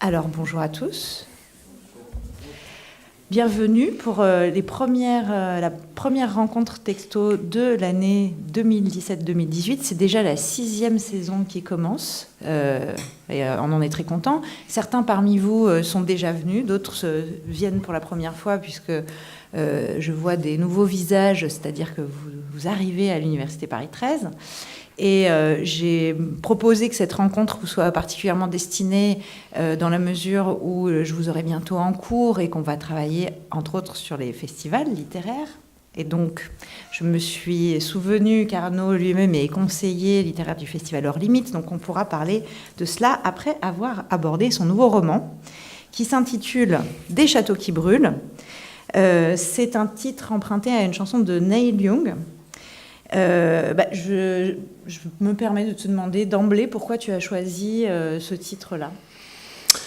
Alors, bonjour à tous. Bienvenue pour la première rencontre texto de l'année 2017-2018. C'est déjà la 6e saison qui commence et on en est très content. Certains parmi vous sont déjà venus, d'autres viennent pour la première fois puisque je vois des nouveaux visages, c'est-à-dire que vous arrivez à l'Université Paris 13. Et j'ai proposé que cette rencontre vous soit particulièrement destinée dans la mesure où je vous aurai bientôt en cours et qu'on va travailler, entre autres, sur les festivals littéraires. Et donc, je me suis souvenue qu'Arnaud lui-même est conseiller littéraire du Festival Hors Limites, donc on pourra parler de cela après avoir abordé son nouveau roman, qui s'intitule « Des châteaux qui brûlent ». C'est un titre emprunté à une chanson de Neil Young. Je me permets de te demander d'emblée pourquoi tu as choisi ce titre-là.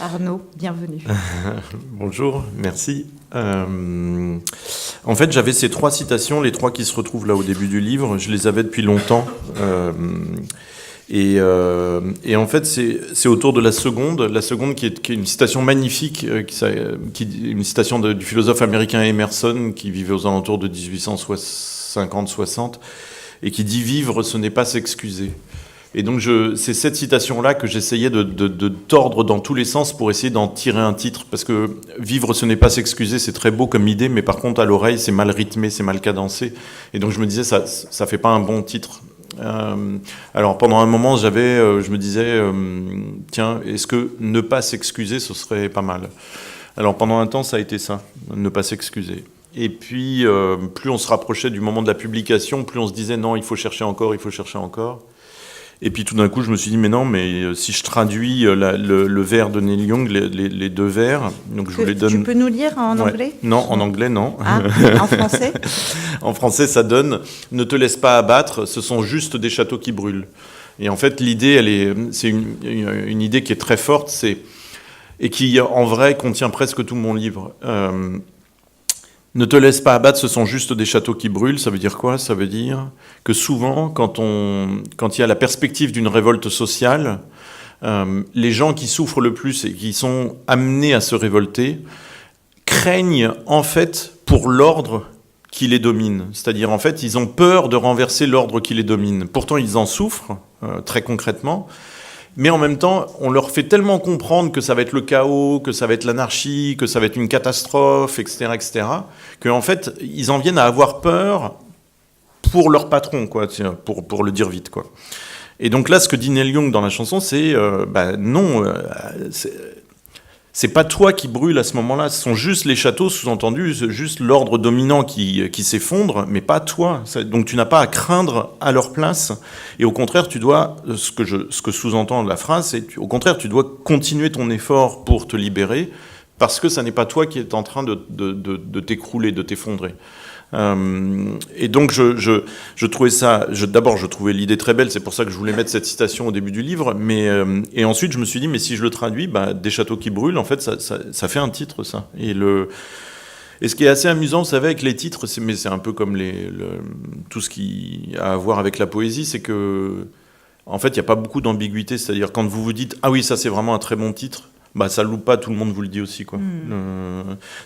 Arnaud, bienvenue. Bonjour, merci. En fait, j'avais ces 3 citations, les 3 qui se retrouvent là au début du livre. Je les avais depuis longtemps. Et en fait, c'est autour de la seconde qui est une citation magnifique, une citation du philosophe américain Emerson, qui vivait aux alentours de 1850-60, et qui dit « Vivre, ce n'est pas s'excuser ». Et donc, c'est cette citation-là que j'essayais de tordre dans tous les sens pour essayer d'en tirer un titre, parce que « Vivre, ce n'est pas s'excuser », c'est très beau comme idée, mais par contre, à l'oreille, c'est mal rythmé, c'est mal cadencé. Et donc, je me disais, ça fait pas un bon titre. Alors, pendant un moment, je me disais, tiens, est-ce que ne pas s'excuser, ce serait pas mal? Alors, pendant un temps, ça a été ça, ne pas s'excuser. Et puis, plus on se rapprochait du moment de la publication, plus on se disait, non, il faut chercher encore. Et puis, tout d'un coup, je me suis dit, mais si je traduis le vers de Neil Young, les 2 vers, donc je vous les donne... Tu peux nous lire en anglais? Non, en anglais, non. Ah, en français? En français, ça donne « Ne te laisse pas abattre, ce sont juste des châteaux qui brûlent ». Et en fait, l'idée, c'est une idée qui est très forte, et qui, en vrai, contient presque tout mon livre. Ne te laisse pas abattre, ce sont juste des châteaux qui brûlent. Ça veut dire quoi? Ça veut dire que souvent, quand il y a la perspective d'une révolte sociale, les gens qui souffrent le plus et qui sont amenés à se révolter craignent en fait pour l'ordre qui les domine. C'est-à-dire, en fait, ils ont peur de renverser l'ordre qui les domine. Pourtant, ils en souffrent, très concrètement. Mais en même temps, on leur fait tellement comprendre que ça va être le chaos, que ça va être l'anarchie, que ça va être une catastrophe, etc., qu'en fait, ils en viennent à avoir peur pour leur patron, quoi, pour le dire vite, quoi. Et donc là, ce que dit Neil Young dans la chanson, c'est non, c'est pas toi qui brûle à ce moment-là, ce sont juste les châteaux, sous-entendu, c'est juste l'ordre dominant qui s'effondre, mais pas toi. Donc tu n'as pas à craindre à leur place, et au contraire, tu dois, ce que sous-entend la phrase, c'est au contraire, tu dois continuer ton effort pour te libérer, parce que ça n'est pas toi qui est en train de t'écrouler, de t'effondrer. Et donc je trouvais ça, d'abord je trouvais l'idée très belle, c'est pour ça que je voulais mettre cette citation au début du livre, et ensuite je me suis dit, mais si je le traduis, des châteaux qui brûlent, en fait ça fait un titre, ça. Et ce qui est assez amusant, vous savez, avec les titres, c'est un peu comme tout ce qui a à voir avec la poésie, c'est que en fait il n'y a pas beaucoup d'ambiguïté, c'est-à-dire quand vous vous dites, ah oui, ça c'est vraiment un très bon titre, ça loupe pas, tout le monde vous le dit aussi, quoi.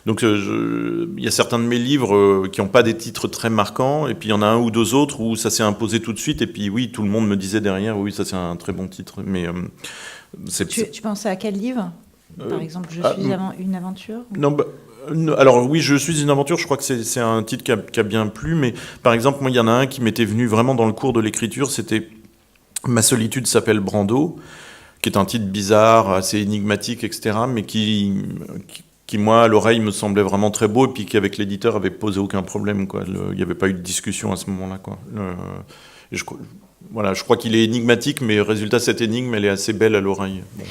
Donc il y a certains de mes livres qui n'ont pas des titres très marquants, et puis il y en a un ou 2 autres où ça s'est imposé tout de suite, et puis oui, tout le monde me disait derrière, oui, ça c'est un très bon titre. Mais tu pensais à quel livre? Par exemple, Je suis une aventure? Non, alors oui, Je suis une aventure, je crois que c'est un titre qui a bien plu, mais par exemple, moi il y en a un qui m'était venu vraiment dans le cours de l'écriture, c'était Ma solitude s'appelle Brando, qui est un titre bizarre, assez énigmatique, etc., mais qui moi, à l'oreille, me semblait vraiment très beau, et puis qu'avec l'éditeur, avait posé aucun problème, quoi. Il n'y avait pas eu de discussion à ce moment-là, quoi. Je crois qu'il est énigmatique, mais résultat, cette énigme, elle est assez belle à l'oreille. Bon.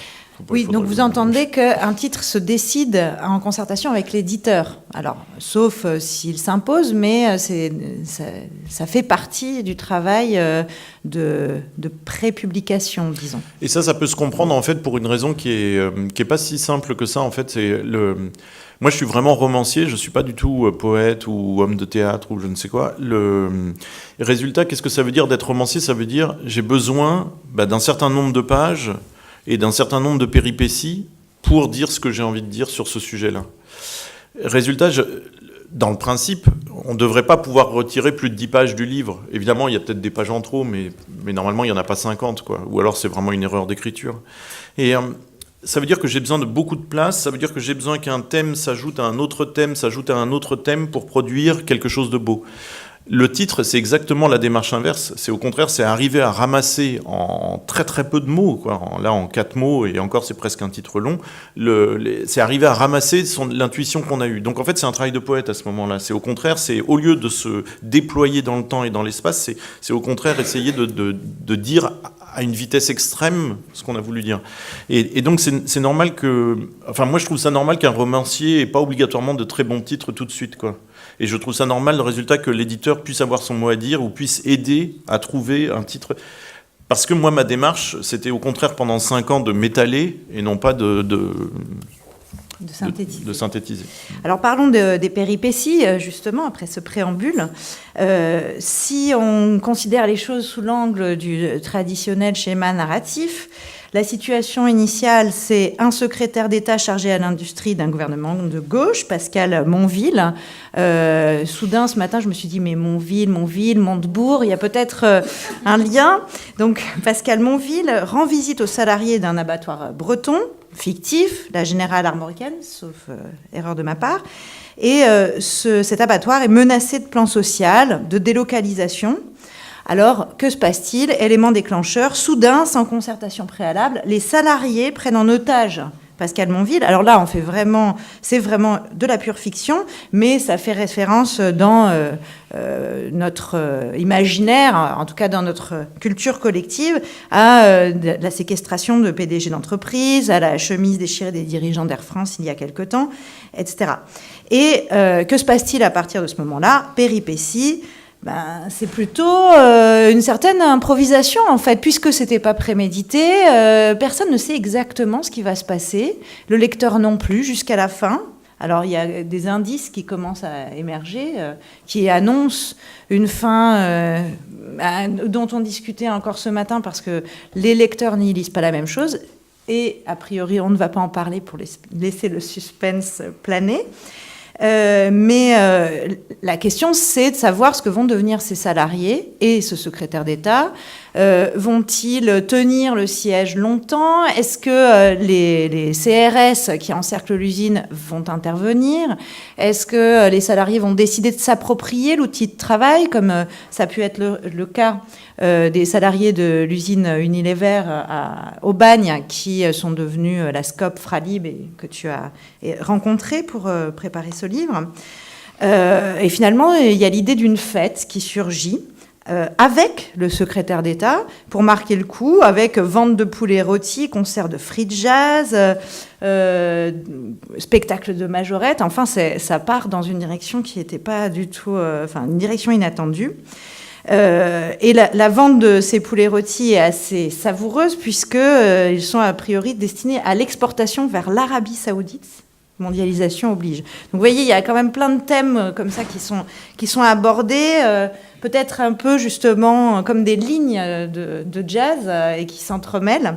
Oui, donc vous entendez qu'un titre se décide en concertation avec l'éditeur. Alors, sauf s'il s'impose, mais ça fait partie du travail de pré-publication, disons. Et ça peut se comprendre, en fait, pour une raison qui est pas si simple que ça, en fait. Moi, je suis vraiment romancier, je ne suis pas du tout poète ou homme de théâtre ou je ne sais quoi. Résultat, qu'est-ce que ça veut dire d'être romancier? Ça veut dire j'ai besoin d'un certain nombre de pages et d'un certain nombre de péripéties pour dire ce que j'ai envie de dire sur ce sujet-là. Résultat, dans le principe, on ne devrait pas pouvoir retirer plus de 10 pages du livre. Évidemment, il y a peut-être des pages en trop, mais normalement, il n'y en a pas 50, quoi. Ou alors, c'est vraiment une erreur d'écriture. Et ça veut dire que j'ai besoin de beaucoup de place, ça veut dire que j'ai besoin qu'un thème s'ajoute à un autre thème pour produire quelque chose de beau. Le titre, c'est exactement la démarche inverse. C'est au contraire, c'est arriver à ramasser en très très peu de mots, quoi. Là, en 4 mots, et encore, c'est presque un titre long. C'est arriver à ramasser l'intuition qu'on a eue. Donc en fait, c'est un travail de poète à ce moment-là. C'est au contraire, c'est au lieu de se déployer dans le temps et dans l'espace, c'est au contraire essayer de dire à une vitesse extrême ce qu'on a voulu dire. Et donc c'est normal que... Enfin, moi, je trouve ça normal qu'un romancier n'ait pas obligatoirement de très bons titres tout de suite, quoi. Et je trouve ça normal, le résultat, que l'éditeur puisse avoir son mot à dire ou puisse aider à trouver un titre. Parce que moi, ma démarche, c'était au contraire pendant 5 ans de m'étaler et non pas de synthétiser. Alors parlons des péripéties, justement, après ce préambule. Si on considère les choses sous l'angle du traditionnel schéma narratif, la situation initiale, c'est un secrétaire d'État chargé à l'industrie d'un gouvernement de gauche, Pascal Monville. Soudain, ce matin, je me suis dit, mais Monville, Montebourg, il y a peut-être un lien. Donc, Pascal Monville rend visite aux salariés d'un abattoir breton, fictif, la Générale Armoricaine, sauf erreur de ma part. Et cet abattoir est menacé de plan social, de délocalisation. Alors, que se passe-t-il? Élément déclencheur, soudain, sans concertation préalable, les salariés prennent en otage Pascal Monville. Alors là, c'est vraiment de la pure fiction, mais ça fait référence dans notre imaginaire, en tout cas dans notre culture collective, à la séquestration de PDG d'entreprise, à la chemise déchirée des dirigeants d'Air France il y a quelque temps, etc. Et que se passe-t-il à partir de ce moment-là? Péripéties. C'est plutôt une certaine improvisation, en fait, puisque c'était pas prémédité. Personne ne sait exactement ce qui va se passer. Le lecteur non plus, jusqu'à la fin. Alors, il y a des indices qui commencent à émerger, qui annoncent une fin dont on discutait encore ce matin, parce que les lecteurs n'y lisent pas la même chose. Et, a priori, on ne va pas en parler pour laisser le suspense planer. Mais la question, c'est de savoir ce que vont devenir ces salariés et ce secrétaire d'État. Vont-ils tenir le siège longtemps? Est-ce que les CRS qui encerclent l'usine vont intervenir? Est-ce que les salariés vont décider de s'approprier l'outil de travail, comme ça a pu être le cas des salariés de l'usine Unilever au Bagne, qui sont devenus la SCOP Fralib et que tu as rencontré pour préparer ce livre. Et finalement, il y a l'idée d'une fête qui surgit avec le secrétaire d'État pour marquer le coup, avec vente de poulets rôtis, concert de free jazz, spectacle de majorette. Enfin, ça part dans une direction qui n'était pas du tout... une direction inattendue. Et la vente de ces poulets rôtis est assez savoureuse, puisqu'ils sont a priori destinés à l'exportation vers l'Arabie Saoudite. Mondialisation oblige. Donc vous voyez, il y a quand même plein de thèmes comme ça qui sont abordés, peut-être un peu justement comme des lignes de jazz et qui s'entremêlent.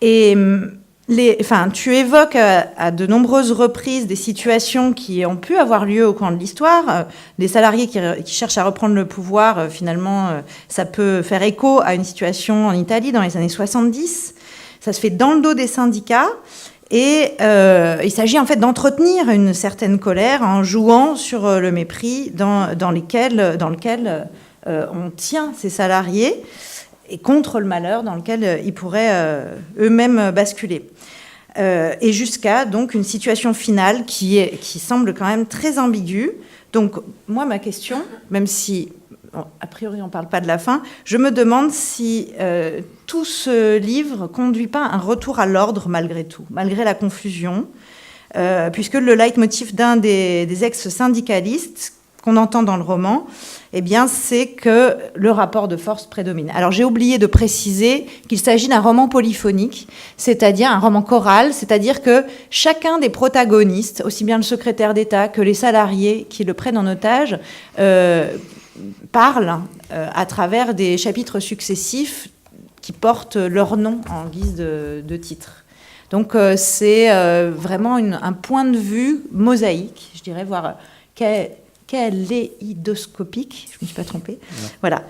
Et tu évoques à de nombreuses reprises des situations qui ont pu avoir lieu au cours de l'histoire. Des salariés qui cherchent à reprendre le pouvoir, finalement, ça peut faire écho à une situation en Italie dans les années 70. Ça se fait dans le dos des syndicats. Et il s'agit en fait d'entretenir une certaine colère en jouant sur le mépris dans lequel on tient ces salariés et contre le malheur dans lequel ils pourraient eux-mêmes basculer. Et jusqu'à donc une situation finale qui semble quand même très ambiguë. Donc moi, ma question, même si a priori on ne parle pas de la fin, je me demande si tout ce livre ne conduit pas à un retour à l'ordre malgré tout, malgré la confusion, puisque le leitmotiv d'un des ex-syndicalistes qu'on entend dans le roman, c'est que le rapport de force prédomine. Alors j'ai oublié de préciser qu'il s'agit d'un roman polyphonique, c'est-à-dire un roman choral, c'est-à-dire que chacun des protagonistes, aussi bien le secrétaire d'État que les salariés qui le prennent en otage, parlent à travers des chapitres successifs qui portent leur nom en guise de titre. Donc c'est vraiment un point de vue mosaïque, je dirais, voire kaléidoscopique, je ne me suis pas trompée. Non. Voilà.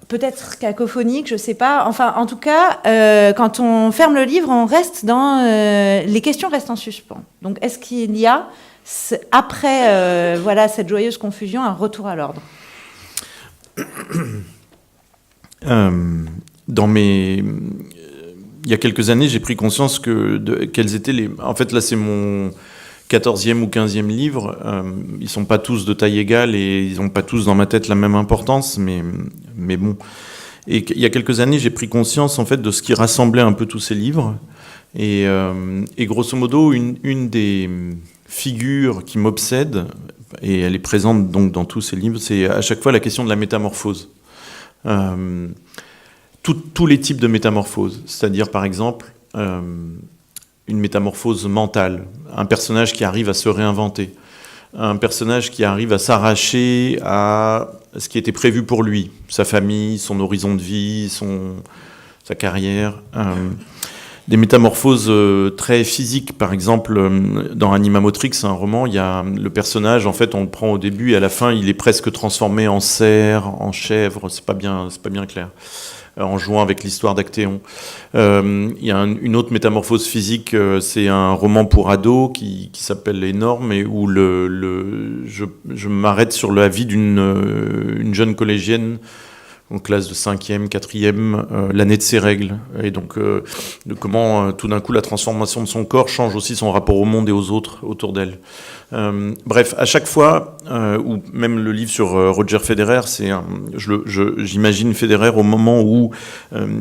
Peut-être cacophonique, je ne sais pas. Enfin, en tout cas, quand on ferme le livre, on reste dans... les questions restent en suspens. Donc, est-ce qu'il y a, après voilà, cette joyeuse confusion, un retour à l'ordre ? Il y a quelques années, j'ai pris conscience quels étaient les... En fait, là, c'est mon 14e ou 15e livre. Ils ne sont pas tous de taille égale et ils n'ont pas tous dans ma tête la même importance, mais bon. Et il y a quelques années, j'ai pris conscience, en fait, de ce qui rassemblait un peu tous ces livres. Et grosso modo, une des figures qui m'obsède, et elle est présente donc dans tous ces livres, c'est à chaque fois la question de la métamorphose. Tous les types de métamorphoses, c'est-à-dire par exemple une métamorphose mentale, un personnage qui arrive à se réinventer, un personnage qui arrive à s'arracher à ce qui était prévu pour lui, sa famille, son horizon de vie, sa carrière. Des métamorphoses très physiques, par exemple, dans Animatrix, un roman, il y a le personnage, en fait, on le prend au début et à la fin, il est presque transformé en cerf, en chèvre, c'est pas bien clair, en jouant avec l'histoire d'Actéon. Il y a une autre métamorphose physique, c'est un roman pour ados qui s'appelle Les Normes, et où je m'arrête sur la vie d'une jeune collégienne en classe de 5e, 4e, l'année de ses règles. Et donc, de comment, tout d'un coup, la transformation de son corps change aussi son rapport au monde et aux autres autour d'elle. Bref, à chaque fois, ou même le livre sur Roger Federer, j'imagine Federer au moment où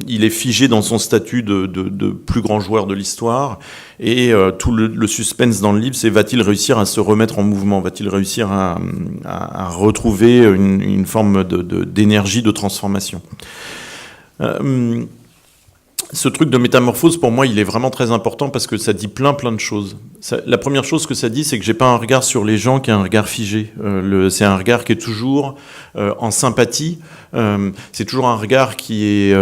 il est figé dans son statut de plus grand joueur de l'histoire, et tout le suspense dans le livre, c'est va-t-il réussir à se remettre en mouvement, va-t-il réussir à retrouver une forme d'énergie, de transformation. Ce truc de métamorphose, pour moi, il est vraiment très important parce que ça dit plein de choses. La première chose que ça dit, c'est que j'ai pas un regard sur les gens qui est un regard figé. C'est un regard qui est toujours en sympathie. C'est toujours un regard qui est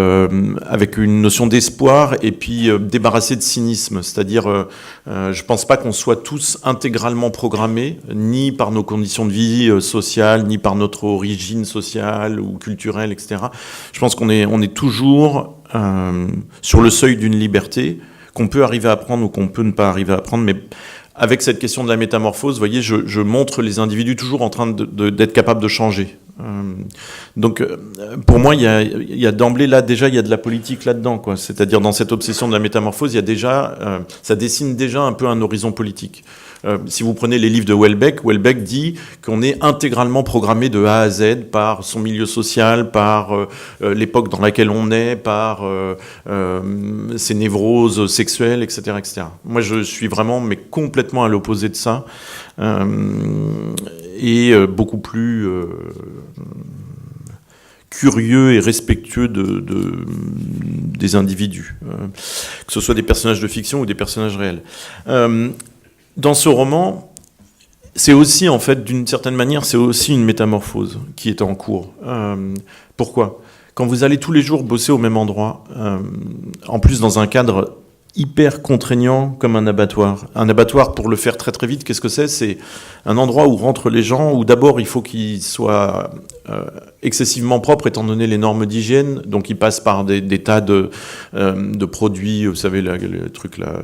avec une notion d'espoir et puis débarrassé de cynisme. C'est-à-dire, je pense pas qu'on soit tous intégralement programmés, ni par nos conditions de vie sociales, ni par notre origine sociale ou culturelle, etc. Je pense qu'on est toujours sur le seuil d'une liberté qu'on peut arriver à prendre ou qu'on peut ne pas arriver à prendre, mais avec cette question de la métamorphose, vous voyez, je montre les individus toujours en train d'être capables de changer. Donc, pour moi, il y a d'emblée là déjà, il y a de la politique là-dedans, quoi. C'est-à-dire dans cette obsession de la métamorphose, il y a déjà, ça dessine déjà un peu un horizon politique. Si vous prenez les livres de Houellebecq dit qu'on est intégralement programmé de A à Z par son milieu social, par l'époque dans laquelle on est, par ses névroses sexuelles, etc., etc. Moi, je suis vraiment, mais complètement à l'opposé de ça, et beaucoup plus curieux et respectueux des individus, que ce soit des personnages de fiction ou des personnages réels. Dans ce roman, c'est aussi, en fait, d'une certaine manière, c'est aussi une métamorphose qui est en cours. Pourquoi ? Quand vous allez tous les jours bosser au même endroit, en plus dans un cadre hyper contraignant comme un abattoir. Un abattoir, pour le faire très très vite, qu'est-ce que c'est ? C'est un endroit où rentrent les gens, où d'abord il faut qu'ils soient excessivement propres étant donné les normes d'hygiène, donc ils passent par des tas de produits, vous savez, le truc là...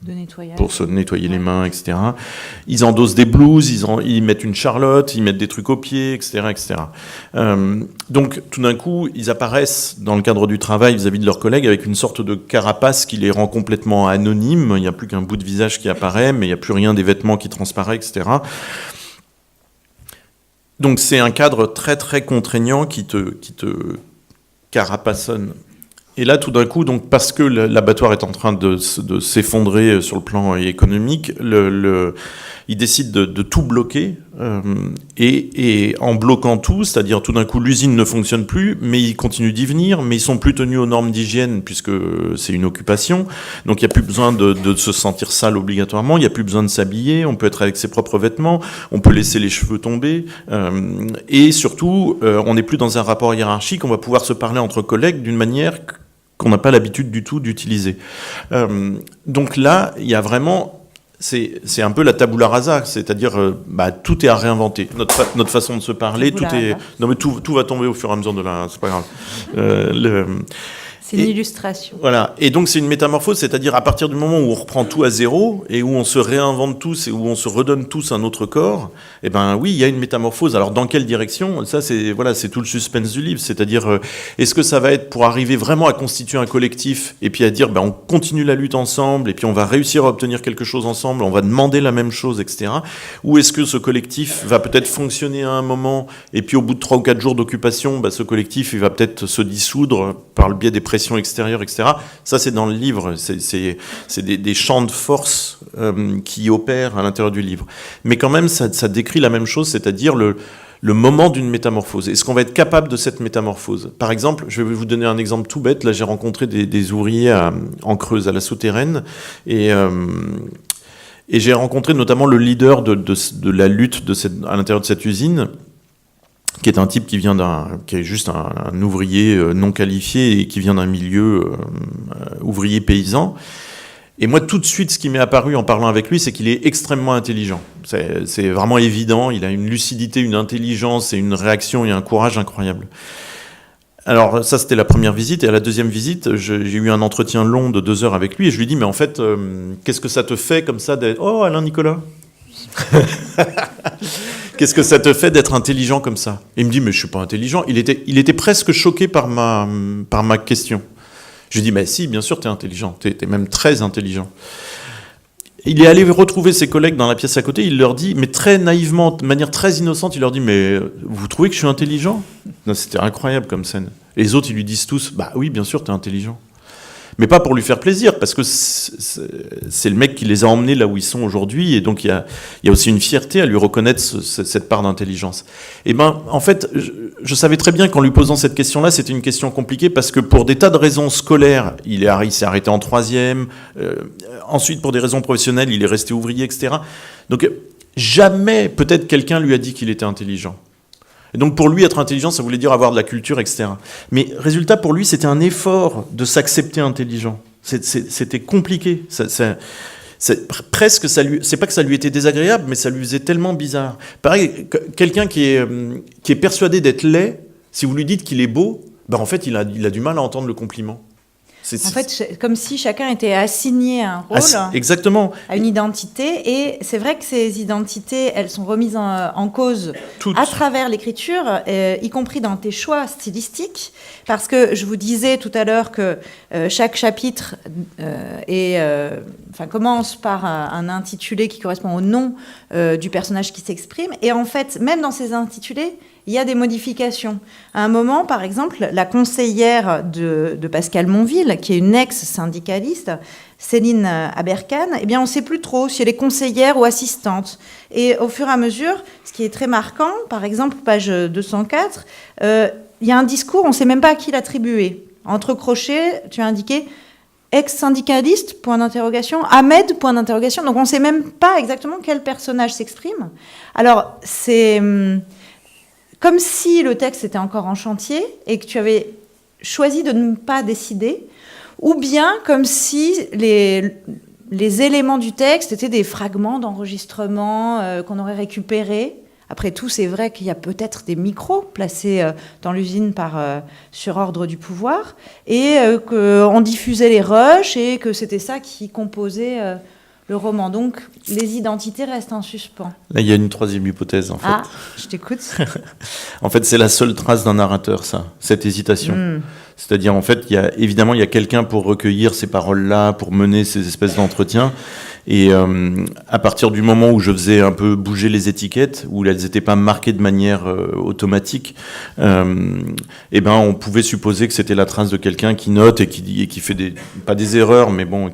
de nettoyage. Pour se nettoyer les mains, etc. Ils endossent des blouses, ils mettent une charlotte, ils mettent des trucs aux pieds, etc. etc. Donc, tout d'un coup, ils apparaissent dans le cadre du travail vis-à-vis de leurs collègues avec une sorte de carapace qui les rend complètement anonymes. Il n'y a plus qu'un bout de visage qui apparaît, mais il n'y a plus rien des vêtements qui transparaît, etc. Donc, c'est un cadre très, très contraignant qui te carapaçonne. Et là, tout d'un coup, donc, parce que l'abattoir est en train de s'effondrer sur le plan économique, il décide de tout bloquer. Et en bloquant tout, c'est-à-dire tout d'un coup, l'usine ne fonctionne plus, mais ils continuent d'y venir, mais ils sont plus tenus aux normes d'hygiène puisque c'est une occupation. Donc, il n'y a plus besoin de se sentir sale obligatoirement. Il n'y a plus besoin de s'habiller. On peut être avec ses propres vêtements. On peut laisser les cheveux tomber. Et surtout, on n'est plus dans un rapport hiérarchique. On va pouvoir se parler entre collègues d'une manière qu'on n'a pas l'habitude du tout d'utiliser. Donc là, il y a vraiment... C'est un peu la tabula rasa, c'est-à-dire tout est à réinventer. Notre façon de se parler, tout va tomber au fur et à mesure de la... C'est pas grave. C'est une illustration. Voilà. Et donc, c'est une métamorphose, c'est-à-dire à partir du moment où on reprend tout à zéro et où on se réinvente tous et où on se redonne tous un autre corps, eh ben oui, il y a une métamorphose. Alors, dans quelle direction ? Ça, c'est tout le suspense du livre. C'est-à-dire, est-ce que ça va être pour arriver vraiment à constituer un collectif et puis à dire, on continue la lutte ensemble et puis on va réussir à obtenir quelque chose ensemble, on va demander la même chose, etc. Ou est-ce que ce collectif va peut-être fonctionner à un moment et puis au bout de 3 ou 4 jours d'occupation, ce collectif, il va peut-être se dissoudre par le biais des pression extérieure, etc. Ça, c'est dans le livre. C'est des champs de force qui opèrent à l'intérieur du livre. Mais quand même, ça décrit la même chose, c'est-à-dire le moment d'une métamorphose. Est-ce qu'on va être capable de cette métamorphose ? Par exemple, je vais vous donner un exemple tout bête. Là, j'ai rencontré des ouvriers en Creuse, à la Souterraine, et j'ai rencontré notamment le leader de la lutte à l'intérieur de cette usine, qui est un type qui est juste un ouvrier non qualifié et qui vient d'un milieu ouvrier paysan. Et moi, tout de suite, ce qui m'est apparu en parlant avec lui, c'est qu'il est extrêmement intelligent. C'est vraiment évident. Il a une lucidité, une intelligence et une réaction et un courage incroyable. Alors ça, c'était la première visite. Et à la deuxième visite, j'ai eu un entretien long de 2 heures avec lui. Et je lui dis, mais en fait, qu'est-ce que ça te fait comme ça d'être... Oh, Alain Nicolas. Qu'est-ce que ça te fait d'être intelligent comme ça ? Et il me dit, mais je suis pas intelligent. Il était presque choqué par ma question. Je lui dis, mais si, bien sûr, tu es intelligent. Tu es même très intelligent. Il est allé retrouver ses collègues dans la pièce à côté. Il leur dit, mais très naïvement, de manière très innocente, il leur dit, mais vous trouvez que je suis intelligent ? Non, c'était incroyable comme scène. Et les autres, ils lui disent tous, bah oui, bien sûr, tu es intelligent. Mais pas pour lui faire plaisir, parce que c'est le mec qui les a emmenés là où ils sont aujourd'hui, et donc il y a aussi une fierté à lui reconnaître cette part d'intelligence. Et en fait, je savais très bien qu'en lui posant cette question-là, c'était une question compliquée, parce que pour des tas de raisons scolaires, il s'est arrêté en 3e, ensuite pour des raisons professionnelles, il est resté ouvrier, etc. Donc jamais, peut-être quelqu'un lui a dit qu'il était intelligent. Et donc pour lui, être intelligent, ça voulait dire avoir de la culture, etc. Mais résultat, pour lui, c'était un effort de s'accepter intelligent. C'était compliqué. Presque, c'est pas que ça lui était désagréable, mais ça lui faisait tellement bizarre. Pareil, quelqu'un qui est persuadé d'être laid, si vous lui dites qu'il est beau, en fait, il a du mal à entendre le compliment. En fait, comme si chacun était assigné à un rôle, exactement, à une identité, et c'est vrai que ces identités, elles sont remises en cause à travers l'écriture, y compris dans tes choix stylistiques, parce que je vous disais tout à l'heure que chaque chapitre commence par un intitulé qui correspond au nom du personnage qui s'exprime, et en fait, même dans ces intitulés, il y a des modifications. À un moment, par exemple, la conseillère de Pascal Monville, qui est une ex-syndicaliste, Céline Aberkan, on ne sait plus trop si elle est conseillère ou assistante. Et au fur et à mesure, ce qui est très marquant, par exemple, page 204, il y a un discours, on ne sait même pas à qui l'attribuer. Entre crochets, tu as indiqué ex-syndicaliste, point d'interrogation, Ahmed, point d'interrogation. Donc on ne sait même pas exactement quel personnage s'exprime. Alors, c'est... comme si le texte était encore en chantier et que tu avais choisi de ne pas décider, ou bien comme si les éléments du texte étaient des fragments d'enregistrement qu'on aurait récupérés. Après tout, c'est vrai qu'il y a peut-être des micros placés dans l'usine sur ordre du pouvoir, et qu'on diffusait les rushs, et que c'était ça qui composait... le roman. Donc, les identités restent en suspens. Là, il y a une 3e hypothèse, en fait. Ah, je t'écoute. En fait, c'est la seule trace d'un narrateur, ça, cette hésitation. C'est-à-dire, en fait, évidemment, il y a quelqu'un pour recueillir ces paroles-là, pour mener ces espèces d'entretiens. Et à partir du moment où je faisais un peu bouger les étiquettes, où elles n'étaient pas marquées de manière automatique, on pouvait supposer que c'était la trace de quelqu'un qui note et qui fait pas des erreurs, mais bon,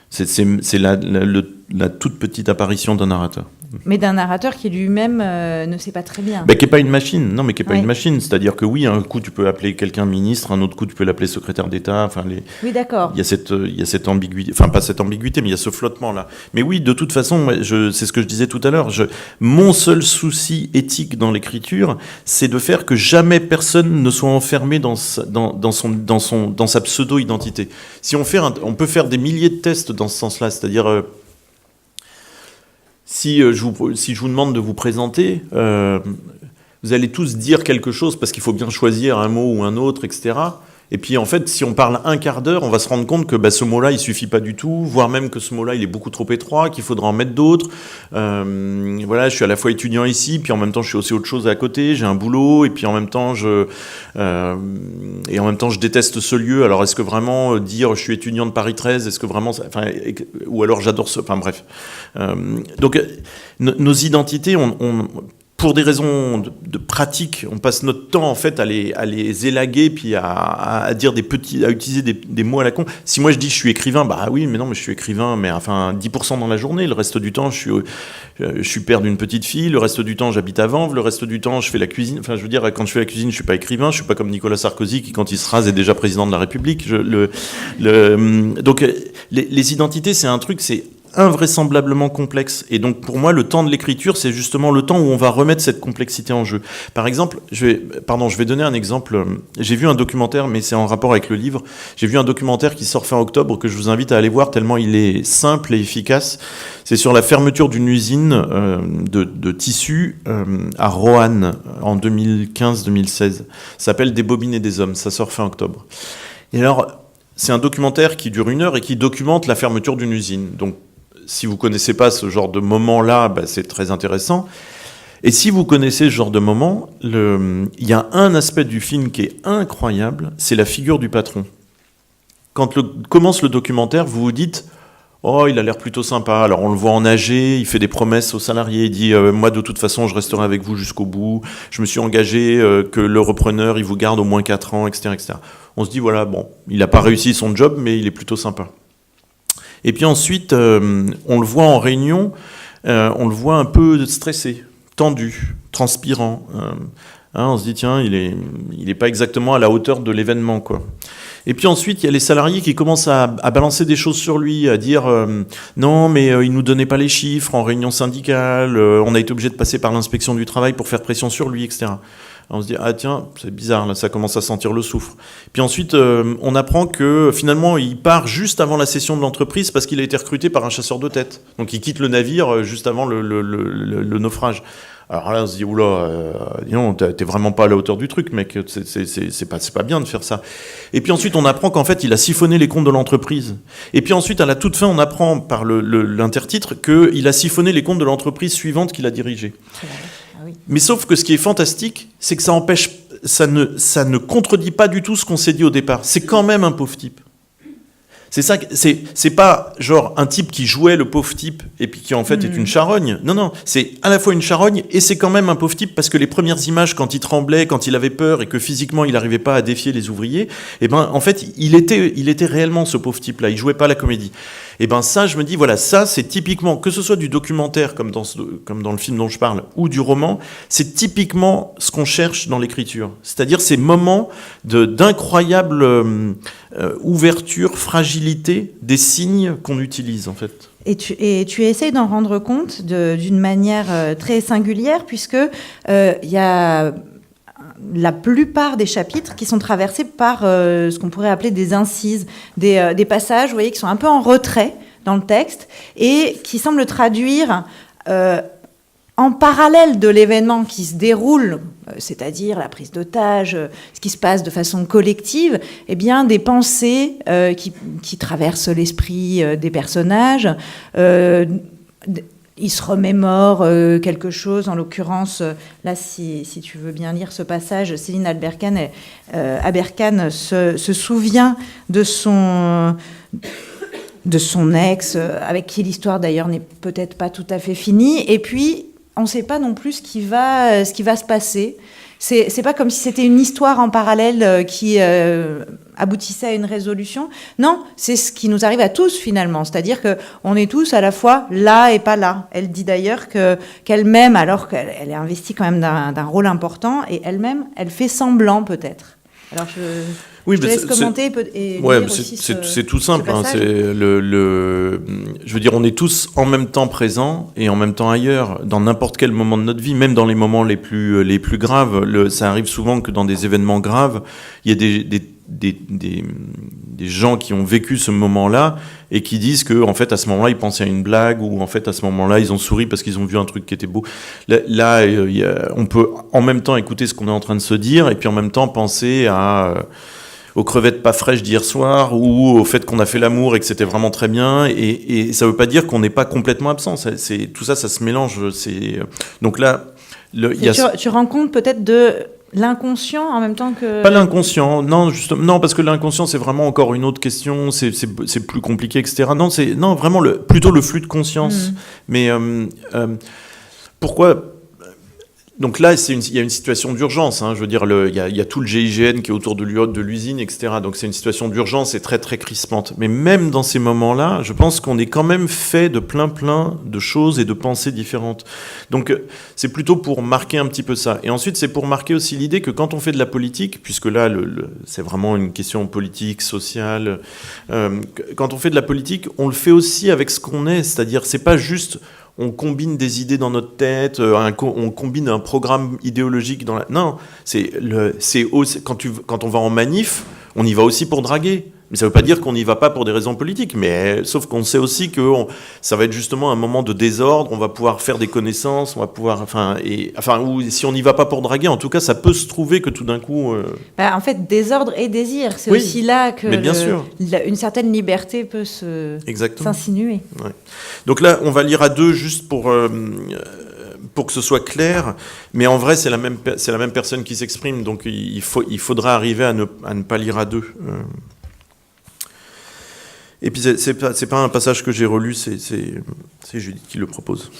c'est la toute petite apparition d'un narrateur. Mais d'un narrateur qui lui-même ne sait pas très bien. Qui n'est pas une machine. Non, mais qui n'est pas une machine. C'est-à-dire que oui, un coup, tu peux appeler quelqu'un ministre, un autre coup, tu peux l'appeler secrétaire d'État. Enfin, Oui, d'accord. Il y a cette ambiguïté. Enfin, pas cette ambiguïté, mais il y a ce flottement-là. Mais oui, de toute façon, c'est ce que je disais tout à l'heure. Mon seul souci éthique dans l'écriture, c'est de faire que jamais personne ne soit enfermé dans sa pseudo-identité. Si on peut faire des milliers de tests dans ce sens-là, c'est-à-dire... Si je vous demande de vous présenter, vous allez tous dire quelque chose parce qu'il faut bien choisir un mot ou un autre, etc. Et puis en fait, si on parle un quart d'heure, on va se rendre compte que ce mot-là, il suffit pas du tout, voire même que ce mot-là, il est beaucoup trop étroit, qu'il faudra en mettre d'autres. Voilà, je suis à la fois étudiant ici, puis en même temps, je suis aussi autre chose à côté. J'ai un boulot, et puis en même temps, je déteste ce lieu. Alors, est-ce que vraiment dire je suis étudiant de Paris 13, est-ce que vraiment, ou alors j'adore ce, enfin bref. Donc, nos identités, pour des raisons de pratique, on passe notre temps en fait à les élaguer puis à dire à utiliser des mots à la con. Si moi je dis je suis écrivain, oui, mais non, mais je suis écrivain, mais enfin 10% dans la journée. Le reste du temps, je suis père d'une petite fille. Le reste du temps, j'habite à Vanves. Le reste du temps, je fais la cuisine. Enfin, je veux dire, quand je fais la cuisine, je suis pas écrivain. Je suis pas comme Nicolas Sarkozy qui, quand il se rase, est déjà président de la République. Donc les identités, c'est un truc, c'est invraisemblablement complexe. Et donc, pour moi, le temps de l'écriture, c'est justement le temps où on va remettre cette complexité en jeu. Par exemple, je vais donner un exemple. J'ai vu un documentaire, mais c'est en rapport avec le livre. J'ai vu un documentaire qui sort fin octobre que je vous invite à aller voir tellement il est simple et efficace. C'est sur la fermeture d'une usine de tissus à Roanne en 2015-2016. Ça s'appelle Des bobines et des hommes. Ça sort fin octobre. Et alors, c'est un documentaire qui dure 1 heure et qui documente la fermeture d'une usine. Donc, si vous ne connaissez pas ce genre de moment-là, c'est très intéressant. Et si vous connaissez ce genre de moment, il y a un aspect du film qui est incroyable, c'est la figure du patron. Quand commence le documentaire, vous vous dites « Oh, il a l'air plutôt sympa ». Alors on le voit en nager, il fait des promesses aux salariés, il dit « Moi, de toute façon, je resterai avec vous jusqu'au bout. Je me suis engagé que le repreneur, il vous garde au moins 4 ans, etc. etc. » On se dit « Voilà, bon, il n'a pas réussi son job, mais il est plutôt sympa. » Et puis ensuite, on le voit en réunion, on le voit un peu stressé, tendu, transpirant. On se dit, tiens, il est pas exactement à la hauteur de l'événement, quoi. Et puis ensuite, il y a les salariés qui commencent à balancer des choses sur lui, à dire non, mais il nous donnait pas les chiffres en réunion syndicale, on a été obligé de passer par l'inspection du travail pour faire pression sur lui, etc. On se dit, ah tiens, c'est bizarre, là, ça commence à sentir le soufre. Puis ensuite, on apprend que finalement, il part juste avant la cession de l'entreprise parce qu'il a été recruté par un chasseur de tête. Donc il quitte le navire juste avant le naufrage. Alors là, on se dit, oula, non, t'es vraiment pas à la hauteur du truc, mec, c'est pas bien de faire ça. Et puis ensuite, on apprend qu'en fait, il a siphonné les comptes de l'entreprise. Et puis ensuite, à la toute fin, on apprend par l'intertitre qu'il a siphonné les comptes de l'entreprise suivante qu'il a dirigée. Oui. Mais sauf que ce qui est fantastique, c'est que ça ne contredit pas du tout ce qu'on s'est dit au départ. C'est quand même un pauvre type. C'est ça, c'est pas genre un type qui jouait le pauvre type et puis qui en fait est une charogne. Non, c'est à la fois une charogne et c'est quand même un pauvre type parce que les premières images, quand il tremblait, quand il avait peur et que physiquement il n'arrivait pas à défier les ouvriers, en fait il était réellement ce pauvre type-là. Il jouait pas la comédie. Ça, je me dis voilà, ça c'est typiquement, que ce soit du documentaire comme dans le film dont je parle ou du roman, c'est typiquement ce qu'on cherche dans l'écriture. C'est-à-dire ces moments d'incroyable ouverture, fragilité des signes qu'on utilise en fait. Et tu essayes d'en rendre compte d'une manière très singulière puisque il y a la plupart des chapitres qui sont traversés par ce qu'on pourrait appeler des incises, des passages, vous voyez, qui sont un peu en retrait dans le texte et qui semblent traduire en parallèle de l'événement qui se déroule, c'est-à-dire la prise d'otage, ce qui se passe de façon collective, des pensées qui traversent l'esprit des personnages. Il se remémore quelque chose, en l'occurrence, là, si tu veux bien lire ce passage, Céline Aberkan se souvient de son ex, avec qui l'histoire d'ailleurs n'est peut-être pas tout à fait finie, et puis on ne sait pas non plus ce qui va se passer. C'est pas comme si c'était une histoire en parallèle qui aboutissait à une résolution. Non, c'est ce qui nous arrive à tous finalement. C'est-à-dire qu'on est tous à la fois là et pas là. Elle dit d'ailleurs qu'elle-même, alors qu'elle est investie quand même d'un rôle important, et elle-même, elle fait semblant peut-être. Alors je te laisse commenter et lire aussi c'est tout simple. C'est je veux dire, on est tous en même temps présents et en même temps ailleurs, dans n'importe quel moment de notre vie, même dans les moments les plus graves. Ça arrive souvent que dans des événements graves, il y a des gens qui ont vécu ce moment-là et qui disent que en fait à ce moment-là ils pensaient à une blague, ou en fait à ce moment-là ils ont souri parce qu'ils ont vu un truc qui était beau. Là on peut en même temps écouter ce qu'on est en train de se dire et puis en même temps penser aux crevettes pas fraîches d'hier soir, ou au fait qu'on a fait l'amour et que c'était vraiment très bien, et ça veut pas dire qu'on n'est pas complètement absent. Tout ça se mélange. Donc là, tu rends compte peut-être de l'inconscient en même temps que... Pas l'inconscient, non, justement, non, parce que l'inconscient c'est vraiment encore une autre question, c'est plus compliqué, etc. Non, vraiment plutôt le flux de conscience. Mais pourquoi? Donc là, il y a une situation d'urgence. Je veux dire, il y a tout le GIGN qui est autour de l'usine, etc. Donc c'est une situation d'urgence et très très crispante. Mais même dans ces moments-là, je pense qu'on est quand même fait de plein de choses et de pensées différentes. Donc c'est plutôt pour marquer un petit peu ça. Et ensuite, c'est pour marquer aussi l'idée que quand on fait de la politique, puisque là, c'est vraiment une question politique, sociale, quand on fait de la politique, on le fait aussi avec ce qu'on est. C'est-à-dire, c'est pas juste... on combine des idées dans notre tête, on combine un programme idéologique dans la... Non, quand on va en manif, on y va aussi pour draguer. Mais ça ne veut pas dire qu'on n'y va pas pour des raisons politiques, mais sauf qu'on sait aussi que ça va être justement un moment de désordre, on va pouvoir faire des connaissances, on va pouvoir... ou si on n'y va pas pour draguer, en tout cas, ça peut se trouver que tout d'un coup... en fait, désordre et désir, c'est aussi là que une certaine liberté peut s'insinuer. Ouais. Donc là, on va lire à deux juste pour que ce soit clair, mais en vrai, c'est la même personne qui s'exprime, donc il faudra arriver à ne pas lire à deux. Et puis, c'est pas un passage que j'ai relu, c'est Judith qui le propose.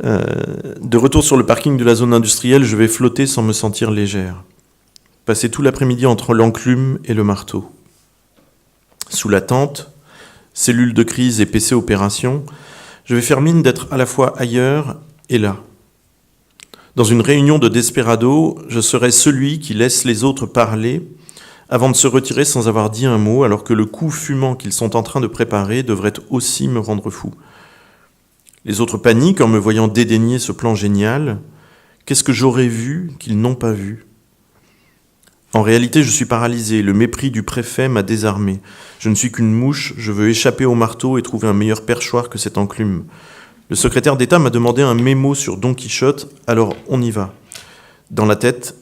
De retour sur le parking de la zone industrielle, je vais flotter sans me sentir légère. Passer tout l'après-midi entre l'enclume et le marteau. Sous la tente, cellule de crise et PC opération, je vais faire mine d'être à la fois ailleurs et là. Dans une réunion de desperado, je serai celui qui laisse les autres parler avant de se retirer sans avoir dit un mot, alors que le coup fumant qu'ils sont en train de préparer devrait aussi me rendre fou. Les autres paniquent en me voyant dédaigner ce plan génial. Qu'est-ce que j'aurais vu qu'ils n'ont pas vu ? En réalité, je suis paralysé. Le mépris du préfet m'a désarmé. Je ne suis qu'une mouche, je veux échapper au marteau et trouver un meilleur perchoir que cette enclume. Le secrétaire d'État m'a demandé un mémo sur Don Quichotte, alors on y va. Dans la tête,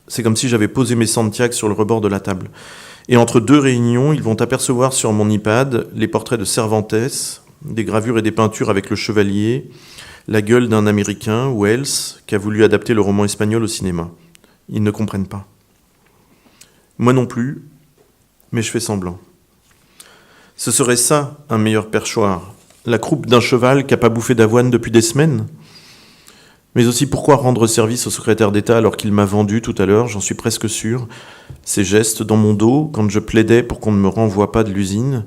c'est comme si j'avais posé mes Santiago sur le rebord de la table. Et entre deux réunions, ils vont apercevoir sur mon iPad les portraits de Cervantes, des gravures et des peintures avec le chevalier, la gueule d'un Américain, Wells, qui a voulu adapter le roman espagnol au cinéma. Ils ne comprennent pas. Moi non plus, mais je fais semblant. Ce serait ça, un meilleur perchoir, la croupe d'un cheval qui n'a pas bouffé d'avoine depuis des semaines ? Mais aussi, pourquoi rendre service au secrétaire d'État alors qu'il m'a vendu tout à l'heure, j'en suis presque sûr. Ces gestes dans mon dos, quand je plaidais pour qu'on ne me renvoie pas de l'usine.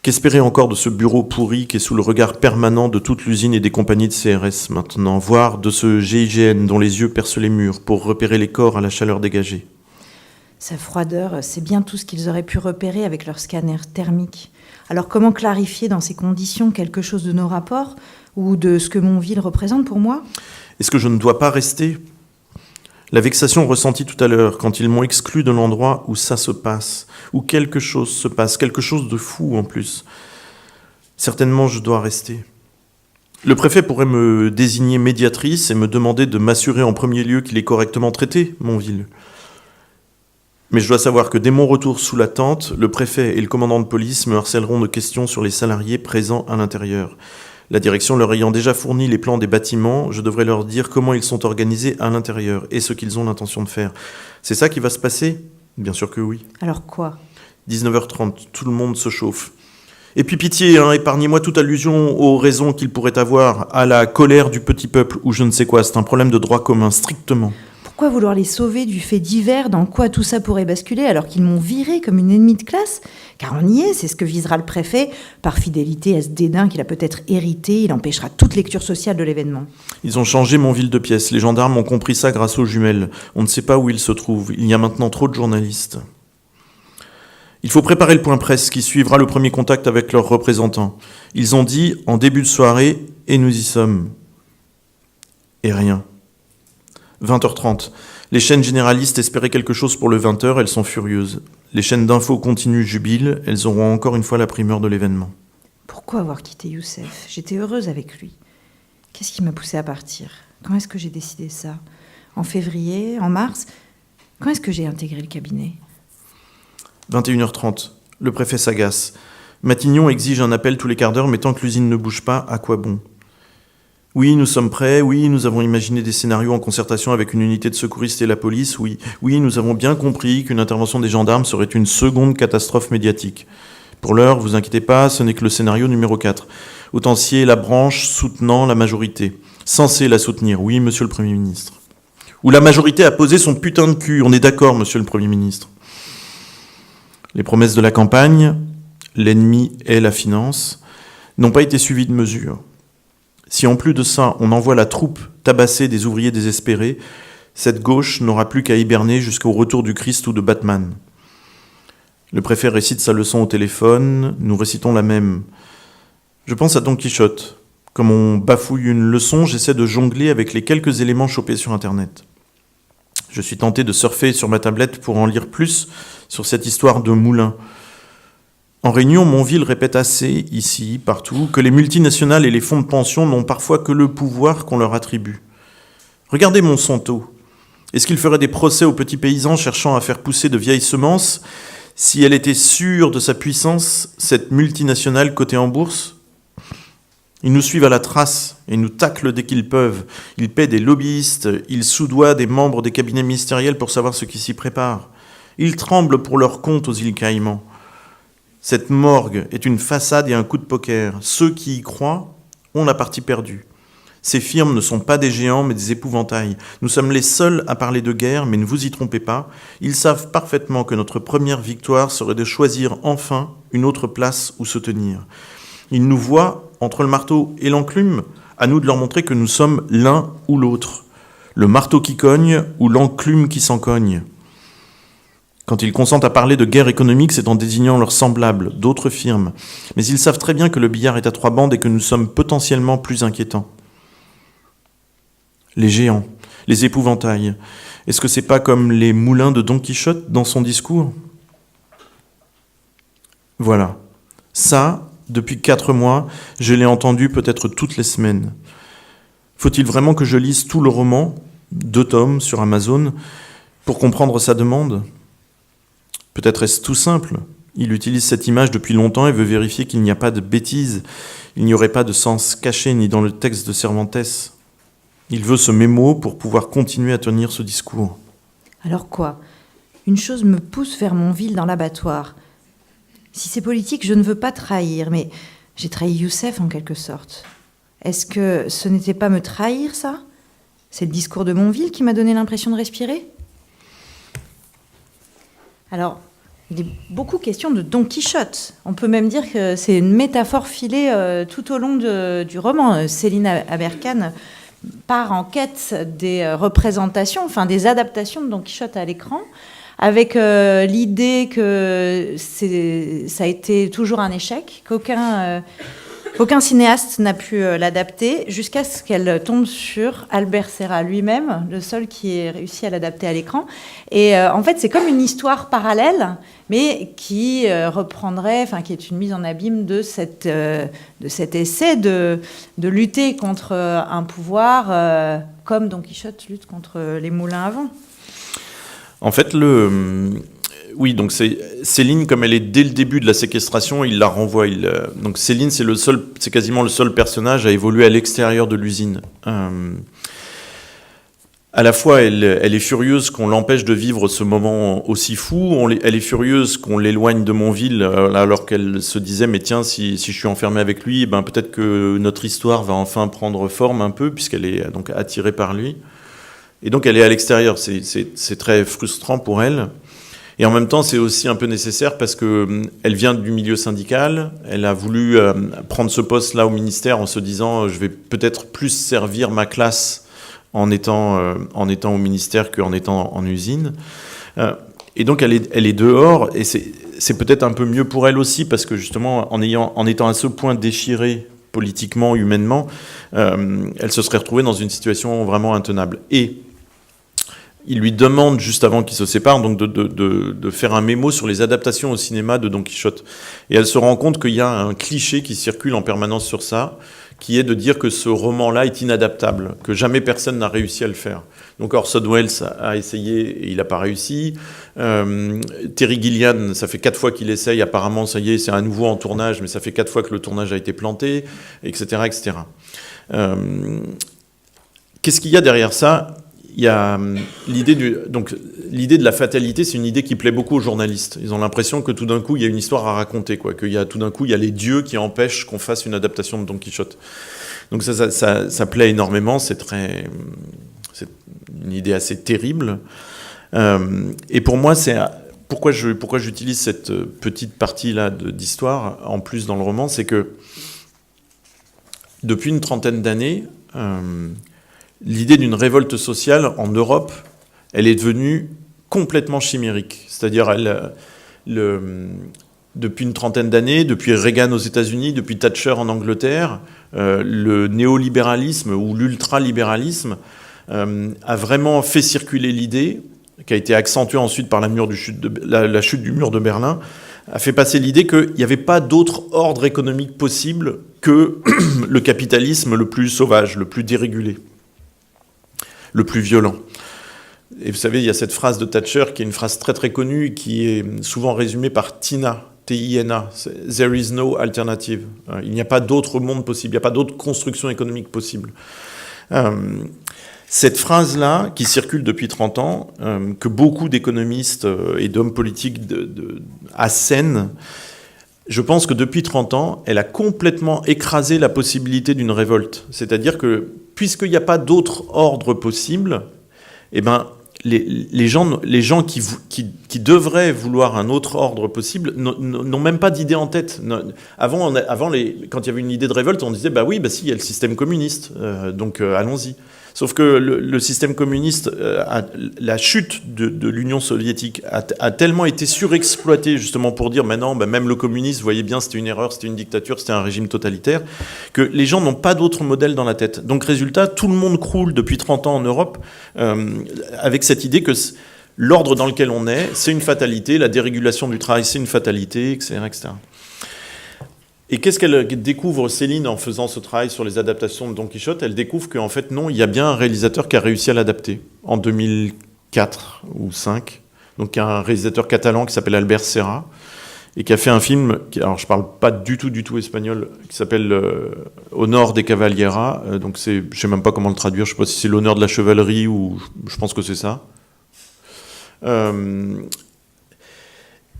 Qu'espérer encore de ce bureau pourri qui est sous le regard permanent de toute l'usine et des compagnies de CRS maintenant, voire de ce GIGN dont les yeux percent les murs pour repérer les corps à la chaleur dégagée. Sa froideur, c'est bien tout ce qu'ils auraient pu repérer avec leur scanner thermique. Alors comment clarifier dans ces conditions quelque chose de nos rapports ou de ce que mon ville représente pour moi ? Est-ce que je ne dois pas rester ? La vexation ressentie tout à l'heure, quand ils m'ont exclu de l'endroit où ça se passe, où quelque chose se passe, quelque chose de fou en plus. Certainement, je dois rester. Le préfet pourrait me désigner médiatrice et me demander de m'assurer en premier lieu qu'il est correctement traité, mon ville. Mais je dois savoir que dès mon retour sous la tente, le préfet et le commandant de police me harcèleront de questions sur les salariés présents à l'intérieur. La direction leur ayant déjà fourni les plans des bâtiments, je devrais leur dire comment ils sont organisés à l'intérieur et ce qu'ils ont l'intention de faire. C'est ça qui va se passer ? Bien sûr que oui. Alors quoi ? 19h30, tout le monde se chauffe. Et puis pitié, épargnez-moi toute allusion aux raisons qu'il pourrait avoir, à la colère du petit peuple ou je ne sais quoi. C'est un problème de droit commun, strictement. Pourquoi vouloir les sauver du fait divers dans quoi tout ça pourrait basculer alors qu'ils m'ont viré comme une ennemie de classe ? Car on y est, c'est ce que visera le préfet. Par fidélité à ce dédain qu'il a peut-être hérité, il empêchera toute lecture sociale de l'événement. Ils ont changé mon ville de pièce. Les gendarmes ont compris ça grâce aux jumelles. On ne sait pas où ils se trouvent. Il y a maintenant trop de journalistes. Il faut préparer le point presse qui suivra le premier contact avec leurs représentants. Ils ont dit en début de soirée, et nous y sommes. Et rien. 20h30. Les chaînes généralistes espéraient quelque chose pour le 20h, elles sont furieuses. Les chaînes d'infos continuent jubilent, elles auront encore une fois la primeur de l'événement. Pourquoi avoir quitté Youssef ? J'étais heureuse avec lui. Qu'est-ce qui m'a poussée à partir ? Quand est-ce que j'ai décidé ça ? En février ? En mars ? Quand est-ce que j'ai intégré le cabinet ? 21h30. Le préfet s'agace. Matignon exige un appel tous les quarts d'heure, mais tant que l'usine ne bouge pas, à quoi bon ? Oui, nous sommes prêts, oui, nous avons imaginé des scénarios en concertation avec une unité de secouristes et la police, oui, nous avons bien compris qu'une intervention des gendarmes serait une seconde catastrophe médiatique. Pour l'heure, vous inquiétez pas, ce n'est que le scénario numéro 4. Autancier est la branche soutenant la majorité. Censé la soutenir, oui, monsieur le Premier ministre. Où la majorité a posé son putain de cul, on est d'accord, monsieur le Premier ministre. Les promesses de la campagne, l'ennemi est la finance, n'ont pas été suivies de mesures. Si en plus de ça, on envoie la troupe tabasser des ouvriers désespérés, cette gauche n'aura plus qu'à hiberner jusqu'au retour du Christ ou de Batman. Le préfet récite sa leçon au téléphone, nous récitons la même. Je pense à Don Quichotte. Comme on bafouille une leçon, j'essaie de jongler avec les quelques éléments chopés sur Internet. Je suis tenté de surfer sur ma tablette pour en lire plus sur cette histoire de moulin. En Réunion, Monville répète assez, ici, partout, que les multinationales et les fonds de pension n'ont parfois que le pouvoir qu'on leur attribue. Regardez Monsanto. Est-ce qu'il ferait des procès aux petits paysans cherchant à faire pousser de vieilles semences si elle était sûre de sa puissance, cette multinationale cotée en bourse ? Ils nous suivent à la trace et nous taclent dès qu'ils peuvent. Ils paient des lobbyistes, ils soudoient des membres des cabinets ministériels pour savoir ce qui s'y prépare. Ils tremblent pour leur compte aux îles Caïmans. Cette morgue est une façade et un coup de poker. Ceux qui y croient ont la partie perdue. Ces firmes ne sont pas des géants, mais des épouvantails. Nous sommes les seuls à parler de guerre, mais ne vous y trompez pas. Ils savent parfaitement que notre première victoire serait de choisir enfin une autre place où se tenir. Ils nous voient entre le marteau et l'enclume. À nous de leur montrer que nous sommes l'un ou l'autre. Le marteau qui cogne ou l'enclume qui s'en cogne. Quand ils consentent à parler de guerre économique, c'est en désignant leurs semblables, d'autres firmes. Mais ils savent très bien que le billard est à 3 bandes et que nous sommes potentiellement plus inquiétants. Les géants, les épouvantails. Est-ce que c'est pas comme les moulins de Don Quichotte dans son discours ? Voilà. Ça, depuis 4 mois, je l'ai entendu peut-être toutes les semaines. Faut-il vraiment que je lise tout le roman, 2 tomes sur Amazon, pour comprendre sa demande ? Peut-être est-ce tout simple. Il utilise cette image depuis longtemps et veut vérifier qu'il n'y a pas de bêtises. Il n'y aurait pas de sens caché ni dans le texte de Cervantes. Il veut ce mémo pour pouvoir continuer à tenir ce discours. Alors quoi ? Une chose me pousse vers Monville dans l'abattoir. Si c'est politique, je ne veux pas trahir, mais j'ai trahi Youssef en quelque sorte. Est-ce que ce n'était pas me trahir, ça ? C'est le discours de Monville qui m'a donné l'impression de respirer ? Alors, il est beaucoup question de Don Quichotte. On peut même dire que c'est une métaphore filée tout au long du roman. Céline Aberkan part en quête des représentations, enfin des adaptations de Don Quichotte à l'écran, avec l'idée que ça a été toujours un échec, qu'aucun cinéaste n'a pu l'adapter, jusqu'à ce qu'elle tombe sur Albert Serra lui-même, le seul qui ait réussi à l'adapter à l'écran. Et en fait, c'est comme une histoire parallèle, mais qui reprendrait, enfin qui est une mise en abîme de cet essai de lutter contre un pouvoir, comme Don Quichotte lutte contre les moulins à vent. En fait, oui, donc Céline, comme elle est dès le début de la séquestration, il la renvoie. Donc Céline, c'est quasiment le seul personnage à évoluer à l'extérieur de l'usine. à la fois, elle est furieuse qu'on l'empêche de vivre ce moment aussi fou. Elle est furieuse qu'on l'éloigne de Montville, alors qu'elle se disait, mais tiens, si je suis enfermée avec lui, ben peut-être que notre histoire va enfin prendre forme un peu, puisqu'elle est donc attirée par lui. Et donc, elle est à l'extérieur. C'est très frustrant pour elle. Et en même temps, c'est aussi un peu nécessaire parce qu'elle vient du milieu syndical. Elle a voulu prendre ce poste-là au ministère en se disant, je vais peut-être plus servir ma classe en étant au ministère qu'en étant en usine. Et donc, elle est dehors, et c'est peut-être un peu mieux pour elle aussi, parce que justement, en étant à ce point déchirée politiquement, humainement, elle se serait retrouvée dans une situation vraiment intenable. Et il lui demande, juste avant qu'ils se séparent, donc de faire un mémo sur les adaptations au cinéma de Don Quichotte. Et elle se rend compte qu'il y a un cliché qui circule en permanence sur ça, qui est de dire que ce roman-là est inadaptable, que jamais personne n'a réussi à le faire. Donc Orson Welles a essayé et il n'a pas réussi. Terry Gilliam, ça fait 4 fois qu'il essaye, apparemment ça y est, c'est à nouveau en tournage, mais ça fait 4 fois que le tournage a été planté, etc. etc. Qu'est-ce qu'il y a derrière ça ? Il y a l'idée de la fatalité, c'est une idée qui plaît beaucoup aux journalistes. Ils ont l'impression que tout d'un coup, il y a une histoire à raconter, quoi. Tout d'un coup, il y a les dieux qui empêchent qu'on fasse une adaptation de Don Quichotte. Donc ça plaît énormément, c'est une idée assez terrible. Et pour moi, pourquoi j'utilise cette petite partie-là d'histoire, en plus dans le roman, c'est que depuis une trentaine d'années, l'idée d'une révolte sociale en Europe, elle est devenue complètement chimérique. C'est-à-dire, depuis une trentaine d'années, depuis Reagan aux États-Unis, depuis Thatcher en Angleterre, le néolibéralisme ou l'ultralibéralisme a vraiment fait circuler l'idée, qui a été accentuée ensuite par la chute du mur de Berlin, a fait passer l'idée qu'il n'y avait pas d'autre ordre économique possible que le capitalisme le plus sauvage, le plus dérégulé, le plus violent. Et vous savez, il y a cette phrase de Thatcher qui est une phrase très très connue, qui est souvent résumée par Tina, T-I-N-A, « There is no alternative ». Il n'y a pas d'autre monde possible, il n'y a pas d'autre construction économique possible. Cette phrase-là, qui circule depuis 30 ans, que beaucoup d'économistes et d'hommes politiques assènent, je pense que depuis 30 ans, elle a complètement écrasé la possibilité d'une révolte. C'est-à-dire que, puisqu'il n'y a pas d'autre ordre possible, eh ben, les gens qui devraient vouloir un autre ordre possible n'ont même pas d'idée en tête. Avant, quand il y avait une idée de révolte, on disait, bah oui, bah si, il y a le système communiste, donc allons-y. Sauf que le système communiste, la chute de l'Union soviétique a tellement été surexploité justement pour dire maintenant, bah, même le communisme, vous voyez bien, c'était une erreur, c'était une dictature, c'était un régime totalitaire, que les gens n'ont pas d'autre modèle dans la tête. Donc résultat, tout le monde croule depuis 30 ans en Europe avec cette idée que l'ordre dans lequel on est, c'est une fatalité, la dérégulation du travail, c'est une fatalité, etc. etc. Et qu'est-ce qu'elle découvre, Céline, en faisant ce travail sur les adaptations de Don Quichotte ? Elle découvre qu'en fait, non, il y a bien un réalisateur qui a réussi à l'adapter, en 2004 ou 2005. Donc, un réalisateur catalan qui s'appelle Albert Serra, et qui a fait un film, alors je ne parle pas du tout espagnol, qui s'appelle Honor de Cavalleria. Donc, je ne sais même pas comment le traduire, je ne sais pas si c'est l'honneur de la chevalerie, ou je pense que c'est ça.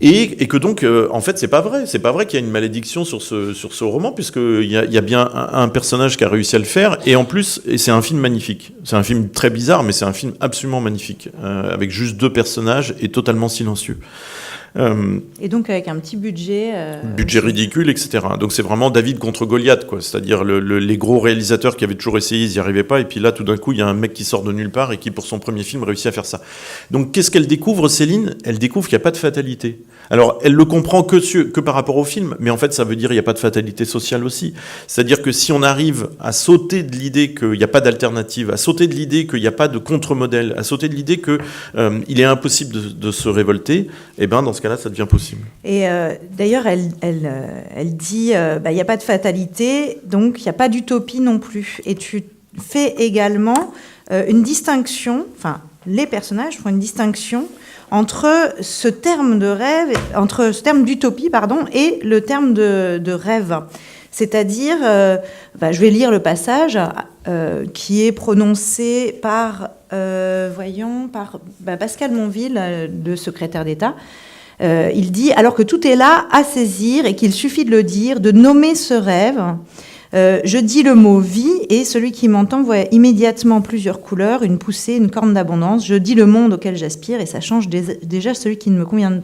Et que donc, en fait, c'est pas vrai qu'il y a une malédiction sur ce roman, puisqu'il y a bien un personnage qui a réussi à le faire, et en plus, c'est un film magnifique. C'est un film très bizarre, mais c'est un film absolument magnifique, avec juste 2 personnages et totalement silencieux. Et donc avec un petit budget... Budget ridicule, etc. Donc c'est vraiment David contre Goliath, quoi. C'est-à-dire les gros réalisateurs qui avaient toujours essayé, ils n'y arrivaient pas, et puis là, tout d'un coup, il y a un mec qui sort de nulle part et qui, pour son premier film, réussit à faire ça. Donc qu'est-ce qu'elle découvre, Céline ? Elle découvre qu'il n'y a pas de fatalité. Alors, elle le comprend que par rapport au film, mais en fait, ça veut dire qu'il n'y a pas de fatalité sociale aussi. C'est-à-dire que si on arrive à sauter de l'idée qu'il n'y a pas d'alternative, à sauter de l'idée qu'il n'y a pas de contre-modèle, à sauter de l'idée qu'il est impossible de se révolter, eh ben, dans ce cas-là, ça devient possible. Et d'ailleurs, elle dit il n'y a pas de fatalité, donc il n'y a pas d'utopie non plus. Et tu fais également une distinction, enfin, les personnages font une distinction entre ce terme de rêve, entre ce terme d'utopie, et le terme de rêve. C'est-à-dire, je vais lire le passage. qui est prononcé par, Pascal Monville, le secrétaire d'État. Il dit « Alors que tout est là à saisir et qu'il suffit de le dire, de nommer ce rêve, je dis le mot vie et celui qui m'entend voit immédiatement plusieurs couleurs, une poussée, une corne d'abondance. Je dis le monde auquel j'aspire et ça change déjà celui qui ne me convient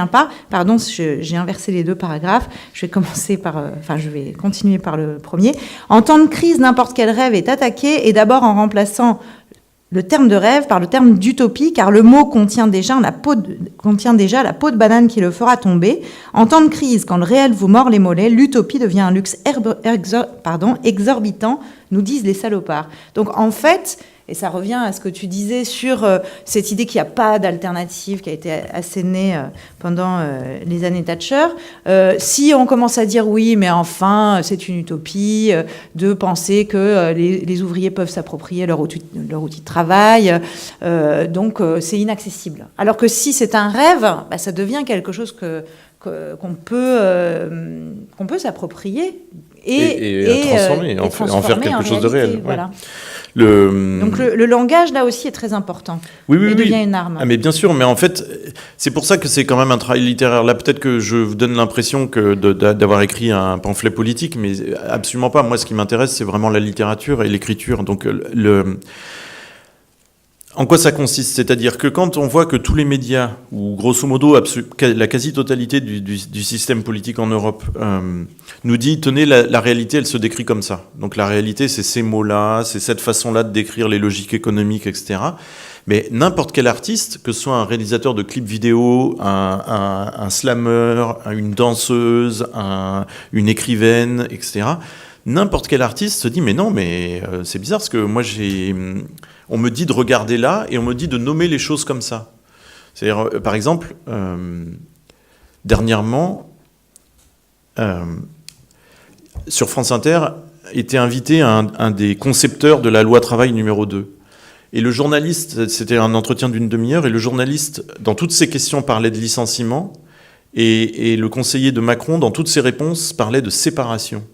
pas. » Pardon, j'ai inversé les deux paragraphes. Je vais continuer par le premier. En temps de crise, n'importe quel rêve est attaqué et d'abord en remplaçant le terme de rêve par le terme d'utopie, car le mot contient déjà la peau de banane qui le fera tomber. En temps de crise, quand le réel vous mord les mollets, l'utopie devient un luxe exorbitant, nous disent les salopards. Donc en fait, et ça revient à ce que tu disais sur cette idée qu'il n'y a pas d'alternative qui a été assénée pendant les années Thatcher. Si on commence à dire oui, mais enfin, c'est une utopie de penser que les ouvriers peuvent s'approprier leur outil de travail, donc c'est inaccessible. Alors que si c'est un rêve, ça devient quelque chose qu'on peut s'approprier et transformer, en faire quelque chose de réel. Voilà. Ouais. Donc le langage, là aussi, est très important. Oui, il devient une arme. Ah, mais bien sûr, mais en fait, c'est pour ça que c'est quand même un travail littéraire. Là, peut-être que je vous donne l'impression d'avoir écrit un pamphlet politique, mais absolument pas. Moi, ce qui m'intéresse, c'est vraiment la littérature et l'écriture. Donc, en quoi ça consiste ? C'est-à-dire que quand on voit que tous les médias, ou grosso modo la quasi-totalité du système politique en Europe, nous dit, tenez, la réalité, elle se décrit comme ça. Donc la réalité, c'est ces mots-là, c'est cette façon-là de décrire les logiques économiques, etc. Mais n'importe quel artiste, que ce soit un réalisateur de clips vidéo, un slammer, une danseuse, une écrivaine, etc., n'importe quel artiste se dit, mais non, mais c'est bizarre, parce que moi, on me dit de regarder là et on me dit de nommer les choses comme ça. C'est-à-dire, par exemple, dernièrement, sur France Inter, était invité un des concepteurs de la loi travail numéro 2. Et le journaliste, c'était un entretien d'une demi-heure, et le journaliste, dans toutes ses questions, parlait de licenciement, et le conseiller de Macron, dans toutes ses réponses, parlait de séparation.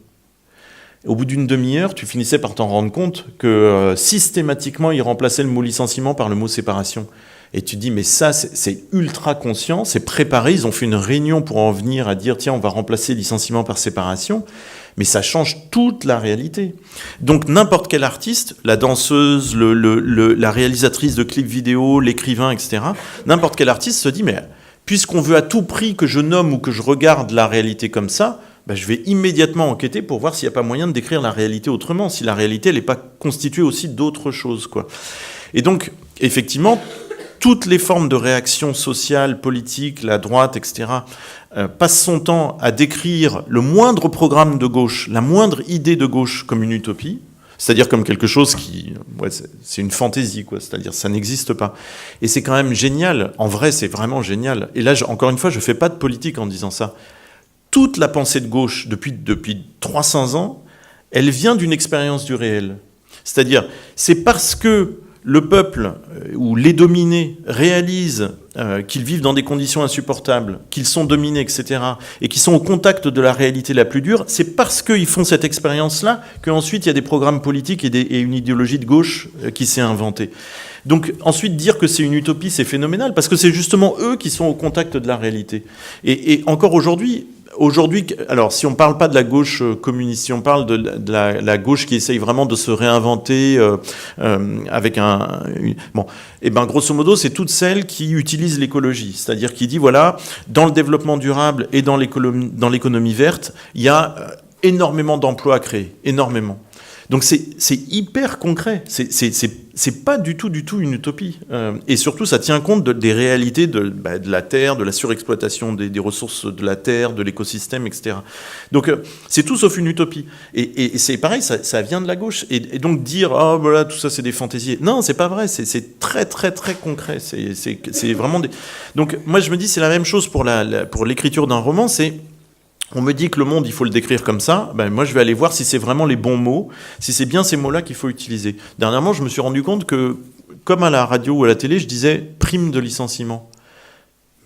Au bout d'une demi-heure, tu finissais par t'en rendre compte que systématiquement, il remplaçait le mot licenciement par le mot séparation. Et tu te dis, mais ça, c'est ultra conscient, c'est préparé, ils ont fait une réunion pour en venir à dire, tiens, on va remplacer licenciement par séparation, mais ça change toute la réalité. Donc n'importe quel artiste, la danseuse, la réalisatrice de clips vidéo, l'écrivain, etc., n'importe quel artiste se dit, mais puisqu'on veut à tout prix que je nomme ou que je regarde la réalité comme ça, je vais immédiatement enquêter pour voir s'il n'y a pas moyen de décrire la réalité autrement, si la réalité elle n'est pas constituée aussi d'autres choses, quoi. Et donc, effectivement, toutes les formes de réaction sociale, politique, la droite, etc., passent son temps à décrire le moindre programme de gauche, la moindre idée de gauche comme une utopie, c'est-à-dire comme quelque chose qui... c'est une fantaisie, quoi. C'est-à-dire ça n'existe pas. Et c'est quand même génial. En vrai, c'est vraiment génial. Et là, encore une fois, je ne fais pas de politique en disant ça. Toute la pensée de gauche, depuis 300 ans, elle vient d'une expérience du réel. C'est-à-dire, c'est parce que le peuple ou les dominés réalisent qu'ils vivent dans des conditions insupportables, qu'ils sont dominés, etc., et qu'ils sont au contact de la réalité la plus dure, c'est parce qu'ils font cette expérience-là qu'ensuite il y a des programmes politiques et une idéologie de gauche qui s'est inventée. Donc ensuite dire que c'est une utopie, c'est phénoménal, parce que c'est justement eux qui sont au contact de la réalité. Et encore aujourd'hui, alors si on ne parle pas de la gauche communiste, si on parle de la gauche qui essaye vraiment de se réinventer avec grosso modo, c'est toutes celles qui utilisent l'écologie, c'est-à-dire qui dit, voilà, dans le développement durable et dans l'économie verte, il y a énormément d'emplois à créer, énormément. Donc c'est hyper concret, c'est pas du tout une utopie. Et surtout, ça tient compte des réalités de la Terre, de la surexploitation des ressources de la Terre, de l'écosystème, etc. Donc c'est tout sauf une utopie. Et c'est pareil, ça vient de la gauche. Et donc dire, oh voilà, tout ça c'est des fantaisies. Non, c'est pas vrai, c'est très très très concret. C'est vraiment des... Donc moi je me dis, c'est la même chose pour l'écriture d'un roman, c'est... On me dit que le monde, il faut le décrire comme ça. Moi, je vais aller voir si c'est vraiment les bons mots, si c'est bien ces mots-là qu'il faut utiliser. Dernièrement, je me suis rendu compte que, comme à la radio ou à la télé, je disais prime de licenciement.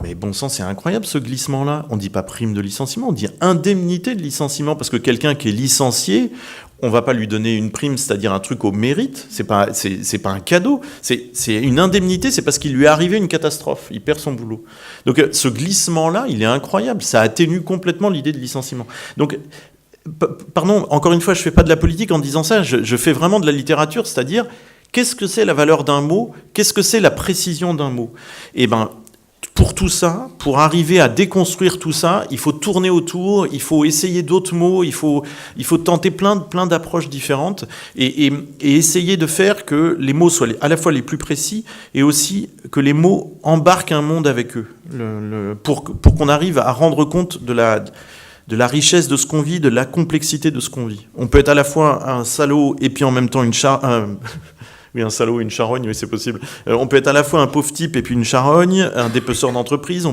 Mais bon sang, c'est incroyable ce glissement-là. On ne dit pas prime de licenciement, on dit indemnité de licenciement, parce que quelqu'un qui est licencié, on ne va pas lui donner une prime, c'est-à-dire un truc au mérite, c'est pas un cadeau, c'est une indemnité, c'est parce qu'il lui est arrivé une catastrophe, il perd son boulot. Donc ce glissement-là, il est incroyable, ça atténue complètement l'idée de licenciement. Donc, pardon, encore une fois, je ne fais pas de la politique en disant ça, je fais vraiment de la littérature, c'est-à-dire, qu'est-ce que c'est la valeur d'un mot ? Qu'est-ce que c'est la précision d'un mot ? Eh bien, pour tout ça, pour arriver à déconstruire tout ça, il faut tourner autour, il faut essayer d'autres mots, il faut tenter plein d'approches différentes et essayer de faire que les mots soient à la fois les plus précis et aussi que les mots embarquent un monde avec eux, pour qu'on arrive à rendre compte de la richesse de ce qu'on vit, de la complexité de ce qu'on vit. On peut être à la fois un salaud et puis en même temps un salaud et une charogne, oui, c'est possible. On peut être à la fois un pauvre type et puis une charogne, un dépeceur d'entreprise,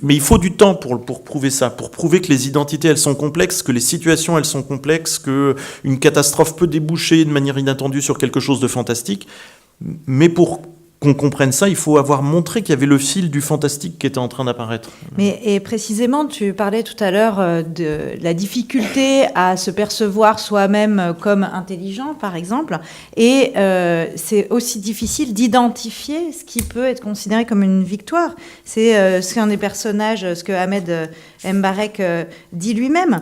mais il faut du temps pour prouver ça, pour prouver que les identités, elles sont complexes, que les situations, elles sont complexes, qu'une catastrophe peut déboucher de manière inattendue sur quelque chose de fantastique. Mais pour qu'on comprenne ça, il faut avoir montré qu'il y avait le fil du fantastique qui était en train d'apparaître. Et précisément, tu parlais tout à l'heure de la difficulté à se percevoir soi-même comme intelligent, par exemple, et c'est aussi difficile d'identifier ce qui peut être considéré comme une victoire. C'est ce qu'un des personnages, ce que Ahmed Mbarek dit lui-même.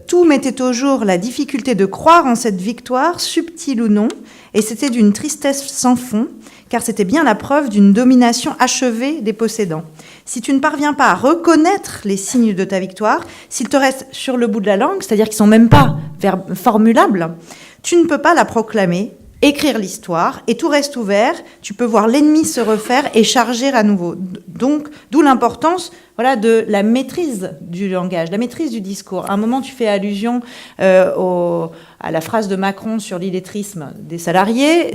Tout mettait au jour la difficulté de croire en cette victoire, subtile ou non, et c'était d'une tristesse sans fond, car c'était bien la preuve d'une domination achevée des possédants. Si tu ne parviens pas à reconnaître les signes de ta victoire, s'ils te restent sur le bout de la langue, c'est-à-dire qu'ils ne sont même pas formulables, tu ne peux pas la proclamer, écrire l'histoire, et tout reste ouvert, tu peux voir l'ennemi se refaire et charger à nouveau. Donc, d'où l'importance de la maîtrise du langage, la maîtrise du discours. À un moment, tu fais allusion à la phrase de Macron sur l'illettrisme des salariés.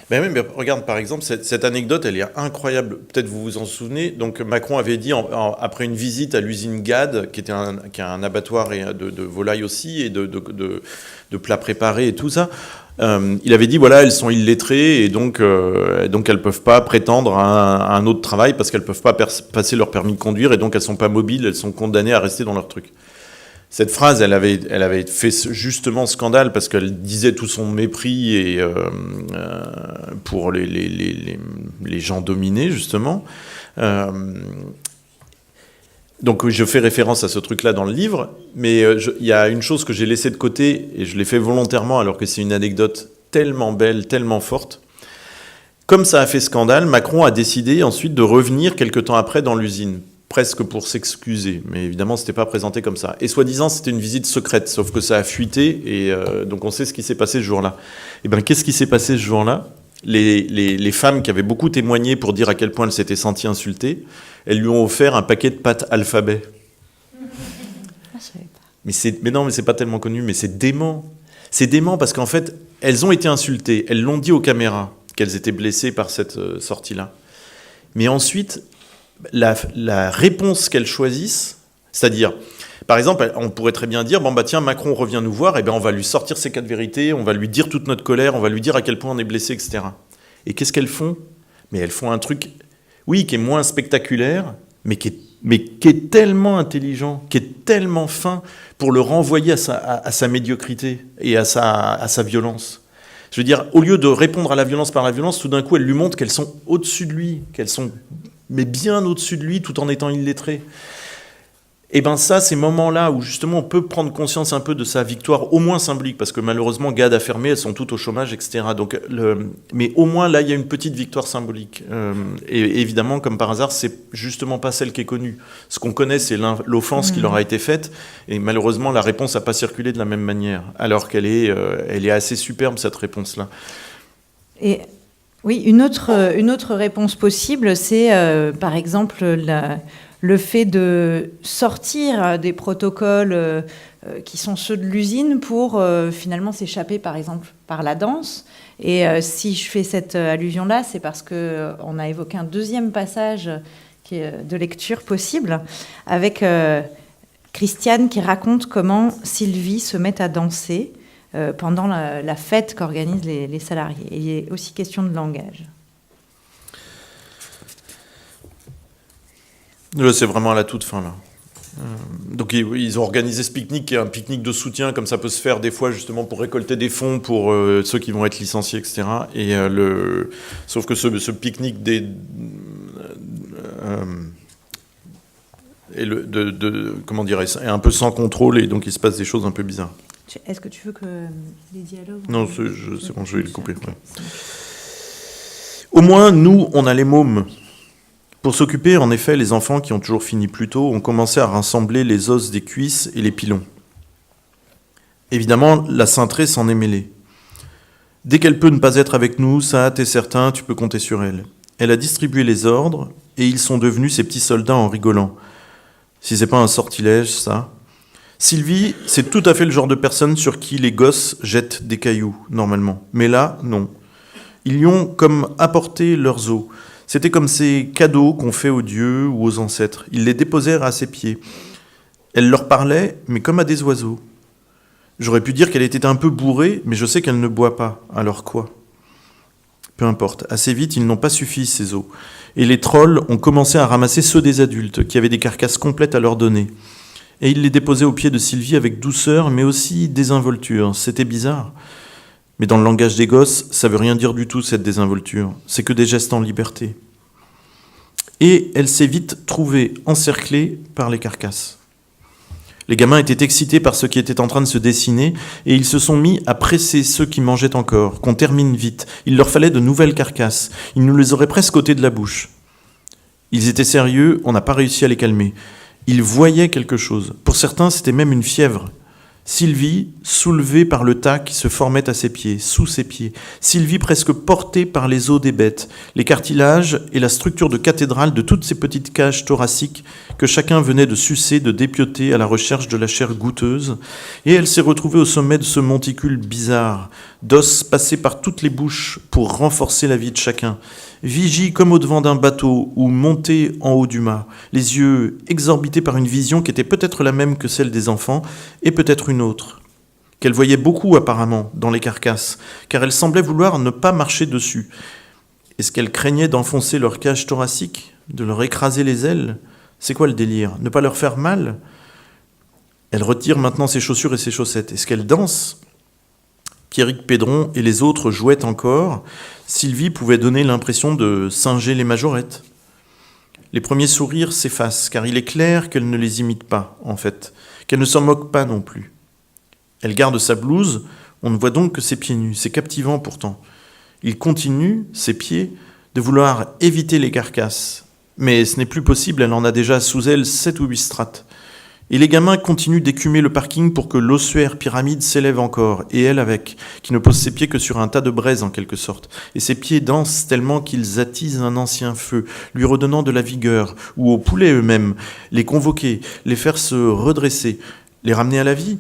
Ben oui, mais regarde, par exemple, cette anecdote, elle est incroyable. Peut-être vous vous en souvenez. Donc, Macron avait dit, après une visite à l'usine GAD, qui est un abattoir de volailles aussi, et de plats préparés et tout ça, il avait dit, voilà, elles sont illettrées, et donc elles ne peuvent pas prétendre à un autre travail, parce qu'elles ne peuvent pas passer leur permis de conduire, et donc elles ne sont pas mobiles, elles sont condamnées à rester dans leur truc. Cette phrase, elle avait fait justement scandale parce qu'elle disait tout son mépris pour les gens dominés, justement. Donc je fais référence à ce truc-là dans le livre, mais il y a une chose que j'ai laissée de côté, et je l'ai fait volontairement alors que c'est une anecdote tellement belle, tellement forte. Comme ça a fait scandale, Macron a décidé ensuite de revenir quelque temps après dans l'usine, presque pour s'excuser, mais évidemment c'était pas présenté comme ça. Et soi-disant c'était une visite secrète, sauf que ça a fuité, et donc on sait ce qui s'est passé ce jour-là. Et bien qu'est-ce qui s'est passé ce jour-là ? Les femmes qui avaient beaucoup témoigné pour dire à quel point elles s'étaient senties insultées, elles lui ont offert un paquet de pâtes alphabet. Mais non, mais c'est pas tellement connu, mais c'est dément. C'est dément parce qu'en fait, elles ont été insultées, elles l'ont dit aux caméras qu'elles étaient blessées par cette sortie-là. Mais ensuite, la réponse qu'elles choisissent, c'est-à-dire, par exemple, on pourrait très bien dire, tiens, Macron revient nous voir, et ben on va lui sortir ses 4 vérités, on va lui dire toute notre colère, on va lui dire à quel point on est blessé, etc. Et qu'est-ce qu'elles font ? Mais elles font un truc, oui, qui est moins spectaculaire, mais qui est tellement intelligent, qui est tellement fin pour le renvoyer à sa médiocrité et à sa violence. Je veux dire, au lieu de répondre à la violence par la violence, tout d'un coup, elle lui montre qu'elles sont au-dessus de lui, qu'elles sont mais bien au-dessus de lui, tout en étant illettré. Et bien ça, ces moments-là où justement on peut prendre conscience un peu de sa victoire, au moins symbolique, parce que malheureusement GAD a fermé, elles sont toutes au chômage, etc. Donc, mais au moins là, il y a une petite victoire symbolique. Et évidemment, comme par hasard, c'est justement pas celle qui est connue. Ce qu'on connaît, c'est l'offense qui leur a été faite, et malheureusement, la réponse n'a pas circulé de la même manière, alors qu'elle est assez superbe, cette réponse-là. Et oui, une autre réponse possible, c'est par exemple le fait de sortir des protocoles qui sont ceux de l'usine pour finalement s'échapper par exemple par la danse. Et si je fais cette allusion-là, c'est parce qu'on a évoqué un deuxième passage qui est de lecture possible avec Christiane qui raconte comment Sylvie se met à danser pendant la fête qu'organisent les salariés. Et il est aussi question de langage. Là, c'est vraiment à la toute fin, là. Donc ils ont organisé ce pique-nique, qui est un pique-nique de soutien, comme ça peut se faire des fois justement pour récolter des fonds pour ceux qui vont être licenciés, etc. Sauf que ce pique-nique comment dire, est un peu sans contrôle et donc il se passe des choses un peu bizarres. Est-ce que tu veux que les dialogues... Non, c'est bon, je vais le couper. Ouais. Au moins, nous, on a les mômes. Pour s'occuper, en effet, les enfants qui ont toujours fini plus tôt ont commencé à rassembler les os des cuisses et les pilons. Évidemment, la cintrée s'en est mêlée. Dès qu'elle peut ne pas être avec nous, ça, t'es certain, tu peux compter sur elle. Elle a distribué les ordres et ils sont devenus ses petits soldats en rigolant. Si c'est pas un sortilège, ça. Sylvie, c'est tout à fait le genre de personne sur qui les gosses jettent des cailloux, normalement. Mais là, non. Ils lui ont comme apporté leurs os. C'était comme ces cadeaux qu'on fait aux dieux ou aux ancêtres. Ils les déposèrent à ses pieds. Elle leur parlait, mais comme à des oiseaux. J'aurais pu dire qu'elle était un peu bourrée, mais je sais qu'elle ne boit pas. Alors quoi ? Peu importe. Assez vite, ils n'ont pas suffi, ces os. Et les trolls ont commencé à ramasser ceux des adultes, qui avaient des carcasses complètes à leur donner. Et ils les déposaient aux pieds de Sylvie avec douceur, mais aussi désinvolture. C'était bizarre. Mais dans le langage des gosses, ça veut rien dire du tout, cette désinvolture. C'est que des gestes en liberté. Et elle s'est vite trouvée encerclée par les carcasses. Les gamins étaient excités par ce qui était en train de se dessiner et ils se sont mis à presser ceux qui mangeaient encore, qu'on termine vite. Il leur fallait de nouvelles carcasses. Ils nous les auraient presque ôtées de la bouche. Ils étaient sérieux, on n'a pas réussi à les calmer. Ils voyaient quelque chose. Pour certains, c'était même une fièvre. Sylvie, soulevée par le tas qui se formait à ses pieds, sous ses pieds. Sylvie presque portée par les os des bêtes, les cartilages et la structure de cathédrale de toutes ces petites cages thoraciques que chacun venait de sucer, de dépioter à la recherche de la chair goûteuse. Et elle s'est retrouvée au sommet de ce monticule bizarre, d'os passés par toutes les bouches pour renforcer la vie de chacun. Vigie comme au devant d'un bateau ou montée en haut du mât, les yeux exorbités par une vision qui était peut-être la même que celle des enfants et peut-être une autre, qu'elle voyait beaucoup apparemment dans les carcasses, car elle semblait vouloir ne pas marcher dessus. Est-ce qu'elle craignait d'enfoncer leur cage thoracique, de leur écraser les ailes ? C'est quoi le délire ? Ne pas leur faire mal ? Elle retire maintenant ses chaussures et ses chaussettes. Est-ce qu'elle danse ? Pierrick Pédron et les autres jouaient encore. Sylvie pouvait donner l'impression de singer les majorettes. Les premiers sourires s'effacent, car il est clair qu'elle ne les imite pas, en fait, qu'elle ne s'en moque pas non plus. Elle garde sa blouse, on ne voit donc que ses pieds nus, c'est captivant pourtant. Il continue, ses pieds, de vouloir éviter les carcasses. Mais ce n'est plus possible, elle en a déjà sous elle 7 ou 8 strates. Et les gamins continuent d'écumer le parking pour que l'ossuaire pyramide s'élève encore, et elle avec, qui ne pose ses pieds que sur un tas de braise en quelque sorte. Et ses pieds dansent tellement qu'ils attisent un ancien feu, lui redonnant de la vigueur, ou aux poulets eux-mêmes, les convoquer, les faire se redresser, les ramener à la vie.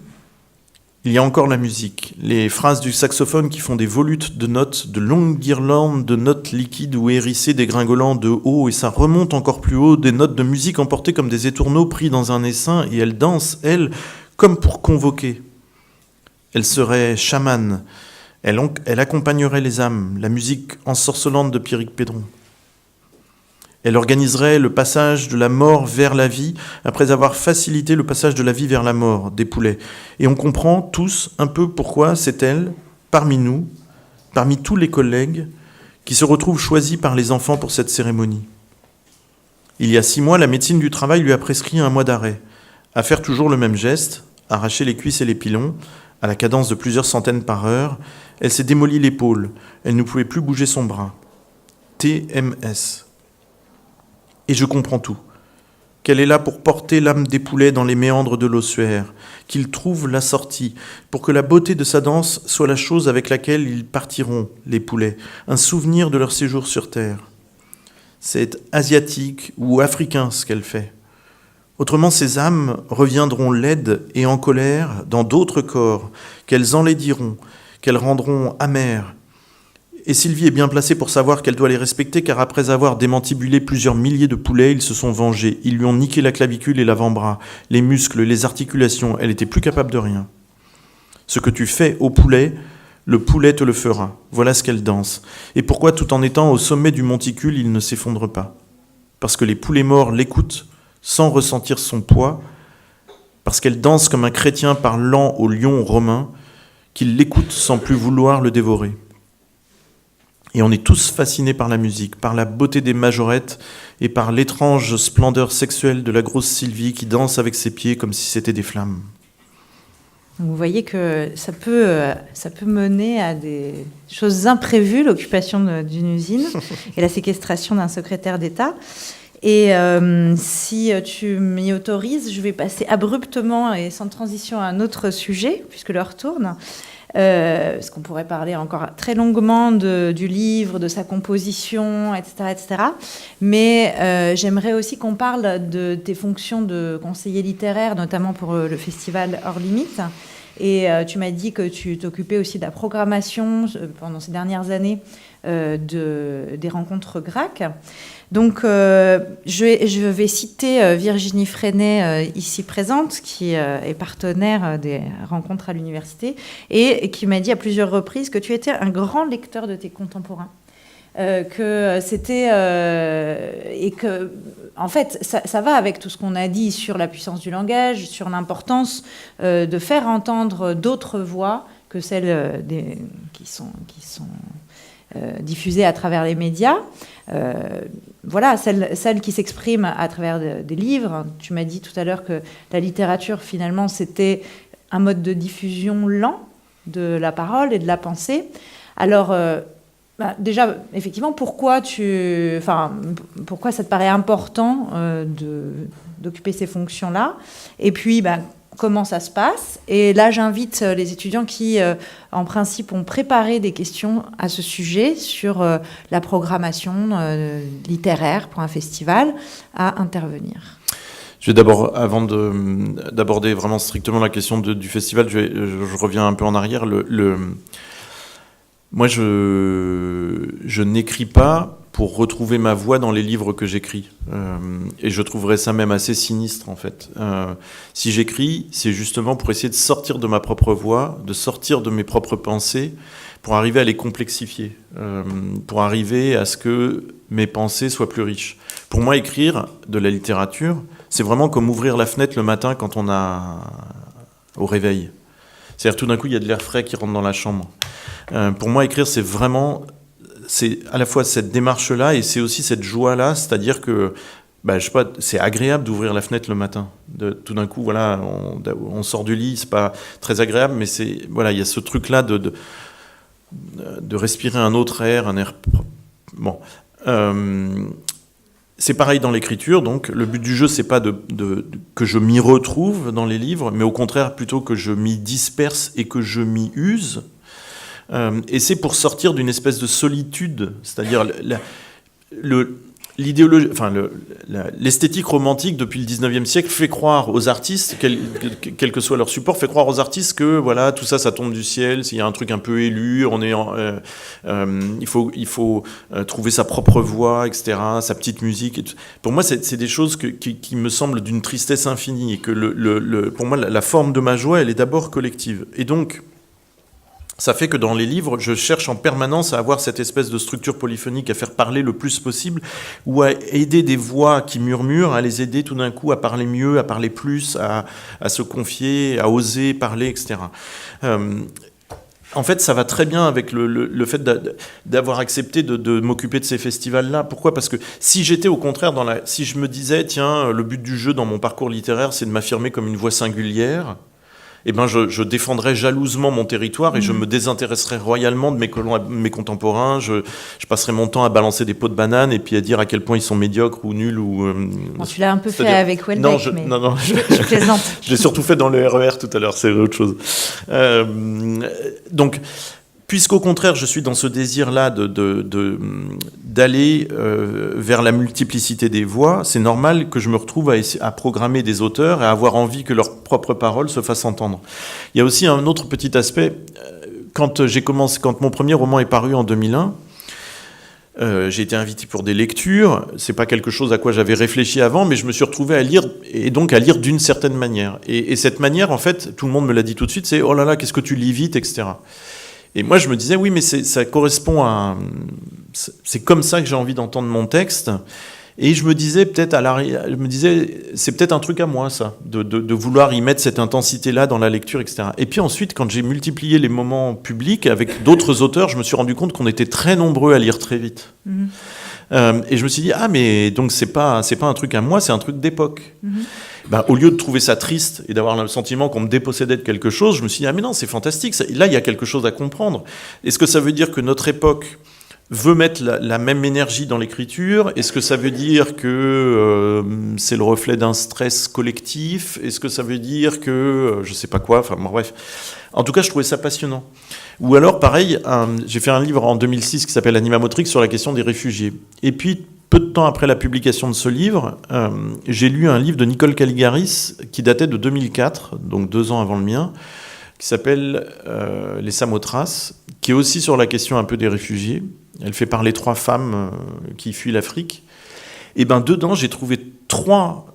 Il y a encore la musique, les phrases du saxophone qui font des volutes de notes, de longues guirlandes de notes liquides ou hérissées dégringolant de haut, et ça remonte encore plus haut, des notes de musique emportées comme des étourneaux pris dans un essaim, et elle danse, elle, comme pour convoquer. Elle serait chamane, elle accompagnerait les âmes, la musique ensorcelante de Pierrick Pédron. Elle organiserait le passage de la mort vers la vie, après avoir facilité le passage de la vie vers la mort des poulets. Et on comprend tous un peu pourquoi c'est elle, parmi nous, parmi tous les collègues, qui se retrouve choisie par les enfants pour cette cérémonie. Il y a 6 mois, la médecine du travail lui a prescrit un mois d'arrêt, à faire toujours le même geste, arracher les cuisses et les pilons, à la cadence de plusieurs centaines par heure. Elle s'est démolie l'épaule, elle ne pouvait plus bouger son bras. TMS. Et je comprends tout. Qu'elle est là pour porter l'âme des poulets dans les méandres de l'ossuaire, qu'ils trouvent la sortie, pour que la beauté de sa danse soit la chose avec laquelle ils partiront, les poulets, un souvenir de leur séjour sur Terre. C'est asiatique ou africain ce qu'elle fait. Autrement, ces âmes reviendront laides et en colère dans d'autres corps, qu'elles enlaidiront, qu'elles rendront amères. Et Sylvie est bien placée pour savoir qu'elle doit les respecter, car après avoir démantibulé plusieurs milliers de poulets, ils se sont vengés. Ils lui ont niqué la clavicule et l'avant-bras, les muscles, les articulations. Elle n'était plus capable de rien. Ce que tu fais au poulet, le poulet te le fera. Voilà ce qu'elle danse. Et pourquoi, tout en étant au sommet du monticule, il ne s'effondre pas ? Parce que les poulets morts l'écoutent, sans ressentir son poids, parce qu'elle danse comme un chrétien parlant au lion romain, qu'il l'écoute sans plus vouloir le dévorer. Et on est tous fascinés par la musique, par la beauté des majorettes et par l'étrange splendeur sexuelle de la grosse Sylvie qui danse avec ses pieds comme si c'était des flammes. Vous voyez que ça peut mener à des choses imprévues, l'occupation d'une usine et la séquestration d'un secrétaire d'État. Et si tu m'y autorises, je vais passer abruptement et sans transition à un autre sujet, puisque l'heure tourne. Parce qu'on pourrait parler encore très longuement du livre, de sa composition, etc. etc. Mais j'aimerais aussi qu'on parle de tes fonctions de conseiller littéraire, notamment pour le festival Hors Limite. Et tu m'as dit que tu t'occupais aussi de la programmation pendant ces dernières années des rencontres GRAC. Donc, je vais citer Virginie Freinet, ici présente, qui est partenaire des rencontres à l'université, et qui m'a dit à plusieurs reprises que tu étais un grand lecteur de tes contemporains. Que c'était... et que, en fait, ça va avec tout ce qu'on a dit sur la puissance du langage, sur l'importance de faire entendre d'autres voix que celles qui sont diffusées à travers les médias. Voilà, celles qui s'expriment à travers des livres. Tu m'as dit tout à l'heure que la littérature, finalement, c'était un mode de diffusion lent de la parole et de la pensée. Alors, déjà, effectivement, pourquoi ça te paraît important d'occuper ces fonctions-là ? Et puis, comment ça se passe ? Et là, j'invite les étudiants qui, en principe, ont préparé des questions à ce sujet sur la programmation littéraire pour un festival à intervenir. Je vais d'abord, avant d'aborder vraiment strictement la question du festival, je reviens un peu en arrière. Moi, je n'écris pas pour retrouver ma voix dans les livres que j'écris. Et je trouverais ça même assez sinistre, en fait. Si j'écris, c'est justement pour essayer de sortir de ma propre voix, de sortir de mes propres pensées, pour arriver à les complexifier, pour arriver à ce que mes pensées soient plus riches. Pour moi, écrire de la littérature, c'est vraiment comme ouvrir la fenêtre le matin quand on a au réveil. C'est-à-dire tout d'un coup, il y a de l'air frais qui rentre dans la chambre. Pour moi, écrire, c'est à la fois cette démarche-là et c'est aussi cette joie-là, c'est-à-dire que je sais pas, c'est agréable d'ouvrir la fenêtre le matin. Tout d'un coup, voilà, on sort du lit, c'est pas très agréable, mais il y a ce truc-là de respirer un autre air, un air. Bon, c'est pareil dans l'écriture. Donc, le but du jeu, c'est pas que je m'y retrouve dans les livres, mais au contraire, plutôt que je m'y disperse et que je m'y use. Et c'est pour sortir d'une espèce de solitude, c'est-à-dire l'idéologie, l'esthétique romantique depuis le 19e siècle fait croire aux artistes, quel que soit leur support, fait croire aux artistes que voilà, tout ça tombe du ciel, il y a un truc un peu élu, il faut trouver sa propre voix, etc., sa petite musique. Et tout. Pour moi, c'est des choses qui me semblent d'une tristesse infinie et que pour moi, la forme de ma joie, elle est d'abord collective. Et donc, ça fait que dans les livres, je cherche en permanence à avoir cette espèce de structure polyphonique, à faire parler le plus possible, ou à aider des voix qui murmurent, à les aider tout d'un coup à parler mieux, à parler plus, à se confier, à oser parler, etc. En fait, ça va très bien avec le fait d'avoir accepté de m'occuper de ces festivals-là. Pourquoi ? Parce que si j'étais au contraire si je me disais, tiens, le but du jeu dans mon parcours littéraire, c'est de m'affirmer comme une voix singulière, je défendrais jalousement mon territoire et je me désintéresserais royalement de mes contemporains. Je passerais mon temps à balancer des pots de bananes et puis à dire à quel point ils sont médiocres ou nuls. Tu l'as un peu fait avec Houellebecq. Non, je plaisante. Je l'ai surtout fait dans le RER tout à l'heure, c'est autre chose. Donc, puisqu'au contraire, je suis dans ce désir-là d'aller vers la multiplicité des voix, c'est normal que je me retrouve à programmer des auteurs et à avoir envie que leurs propres paroles se fassent entendre. Il y a aussi un autre petit aspect. Quand mon premier roman est paru en 2001, j'ai été invité pour des lectures. C'est pas quelque chose à quoi j'avais réfléchi avant, mais je me suis retrouvé à lire, et donc à lire d'une certaine manière. Et cette manière, en fait, tout le monde me l'a dit tout de suite, c'est « Oh là là, qu'est-ce que tu lis vite », etc. Et moi, je me disais, oui, mais ça correspond à... C'est comme ça que j'ai envie d'entendre mon texte. Et je me disais c'est peut-être un truc à moi, ça, de vouloir y mettre cette intensité-là dans la lecture, etc. Et puis ensuite, quand j'ai multiplié les moments publics avec d'autres auteurs, je me suis rendu compte qu'on était très nombreux à lire très vite. Et je me suis dit, mais donc c'est pas un truc à moi, c'est un truc d'époque. Au lieu de trouver ça triste et d'avoir le sentiment qu'on me dépossédait de quelque chose, je me suis dit, mais non, c'est fantastique, là il y a quelque chose à comprendre. Est-ce que ça veut dire que notre époque veut mettre la même énergie dans l'écriture? Est-ce que ça veut dire que c'est le reflet d'un stress collectif? Est-ce que ça veut dire que je sais pas quoi? Enfin bref. En tout cas, je trouvais ça passionnant. Ou alors, pareil, j'ai fait un livre en 2006 qui s'appelle Anima Motrix sur la question des réfugiés. Et puis, peu de temps après la publication de ce livre, j'ai lu un livre de Nicole Caligaris qui datait de 2004, donc 2 ans avant le mien, qui s'appelle Les Samothraces, qui est aussi sur la question un peu des réfugiés. Elle fait parler 3 femmes qui fuient l'Afrique. Et dedans, j'ai trouvé 3,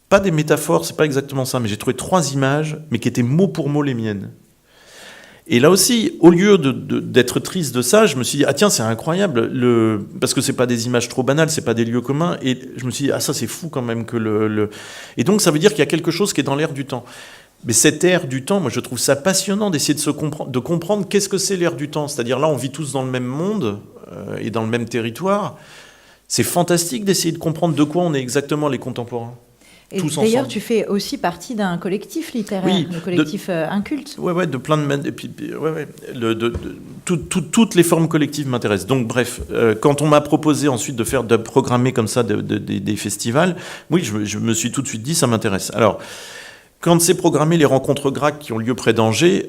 pas des métaphores, c'est pas exactement ça, mais j'ai trouvé 3 images, mais qui étaient mot pour mot les miennes. Et là aussi, au lieu d'être triste de ça, je me suis dit, tiens, c'est incroyable, parce que c'est pas des images trop banales, c'est pas des lieux communs, et je me suis dit, ça c'est fou quand même que Et donc ça veut dire qu'il y a quelque chose qui est dans l'air du temps. Mais cette ère du temps, moi je trouve ça passionnant d'essayer de comprendre qu'est-ce que c'est l'ère du temps. C'est-à-dire là, on vit tous dans le même monde et dans le même territoire. C'est fantastique d'essayer de comprendre de quoi on est exactement les contemporains. Et d'ailleurs, tu fais aussi partie d'un collectif littéraire, le collectif Inculte. Ouais, de plein de... Et puis, toutes les formes collectives m'intéressent. Donc, bref, quand on m'a proposé ensuite de programmer comme ça des festivals, oui, je me suis tout de suite dit, ça m'intéresse. Alors, quand c'est programmé les rencontres GRAC qui ont lieu près d'Angers,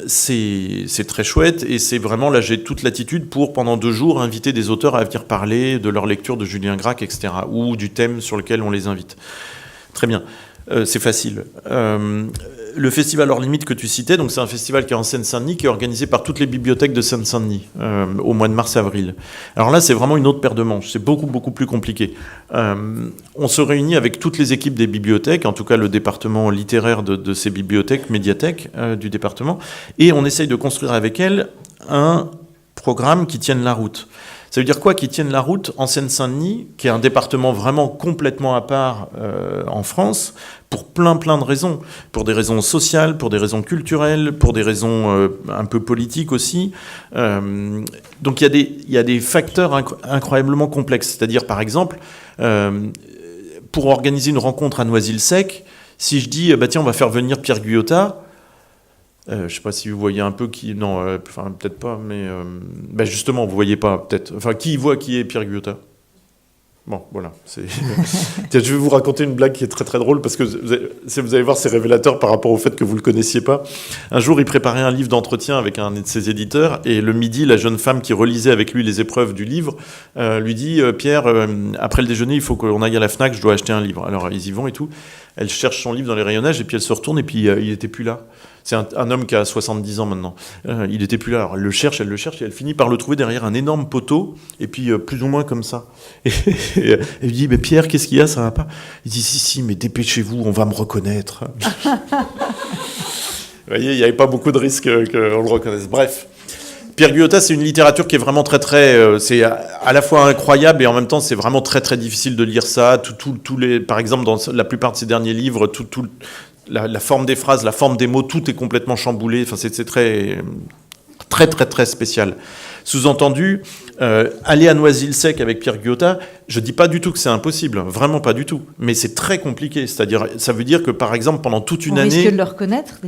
c'est très chouette et c'est vraiment, là j'ai toute l'attitude pour pendant 2 jours inviter des auteurs à venir parler de leur lecture de Julien Gracq, etc. ou du thème sur lequel on les invite. Très bien, c'est facile. Le festival Hors Limite que tu citais, donc c'est un festival qui est en Seine-Saint-Denis, qui est organisé par toutes les bibliothèques de Seine-Saint-Denis au mois de mars-avril. Alors là, c'est vraiment une autre paire de manches, c'est beaucoup, beaucoup plus compliqué. On se réunit avec toutes les équipes des bibliothèques, en tout cas le département littéraire de ces bibliothèques, médiathèques du département, et on essaye de construire avec elles un programme qui tienne la route. Ça veut dire quoi qui tienne la route en Seine-Saint-Denis, qui est un département vraiment complètement à part en France, pour plein de raisons. Pour des raisons sociales, pour des raisons culturelles, pour des raisons un peu politiques aussi. Donc il y a des facteurs incroyablement complexes. C'est-à-dire, par exemple, pour organiser une rencontre à Noisy-le-Sec, si je dis, tiens, on va faire venir Pierre Guyota, je ne sais pas si vous voyez un peu qui... Non, peut-être pas, mais... justement, vous ne voyez pas, peut-être. Enfin, qui voit qui est Pierre Guyota? Bon, voilà. Je vais vous raconter une blague qui est très très drôle, parce que vous allez voir, c'est révélateur par rapport au fait que vous ne le connaissiez pas. Un jour, il préparait un livre d'entretien avec un de ses éditeurs, et le midi, la jeune femme qui relisait avec lui les épreuves du livre lui dit « Pierre, après le déjeuner, il faut qu'on aille à la FNAC, je dois acheter un livre. » Alors, ils y vont et tout. Elle cherche son livre dans les rayonnages, et puis elle se retourne, et puis il n'était plus là. C'est un homme qui a 70 ans maintenant. Il n'était plus là. Alors elle le cherche, et elle finit par le trouver derrière un énorme poteau, et puis plus ou moins comme ça. Et elle lui dit, mais Pierre, qu'est-ce qu'il y a, ça va pas? Il dit, si, mais dépêchez-vous, on va me reconnaître. Vous voyez, il n'y avait pas beaucoup de risques qu'on le reconnaisse. Bref. Pierre Guyota, c'est une littérature qui est vraiment très... c'est à la fois incroyable et en même temps, c'est vraiment très, très difficile de lire ça. Par exemple, dans la plupart de ses derniers livres, la forme des phrases, la forme des mots, tout est complètement chamboulé. Enfin, c'est très, très, très, très spécial. Sous-entendu, aller à Noisy-le-Sec avec Pierre Guyota, je ne dis pas du tout que c'est impossible, vraiment pas du tout. Mais c'est très compliqué. C'est-à-dire, ça veut dire que, par exemple, pendant toute une année... On risque de le reconnaître.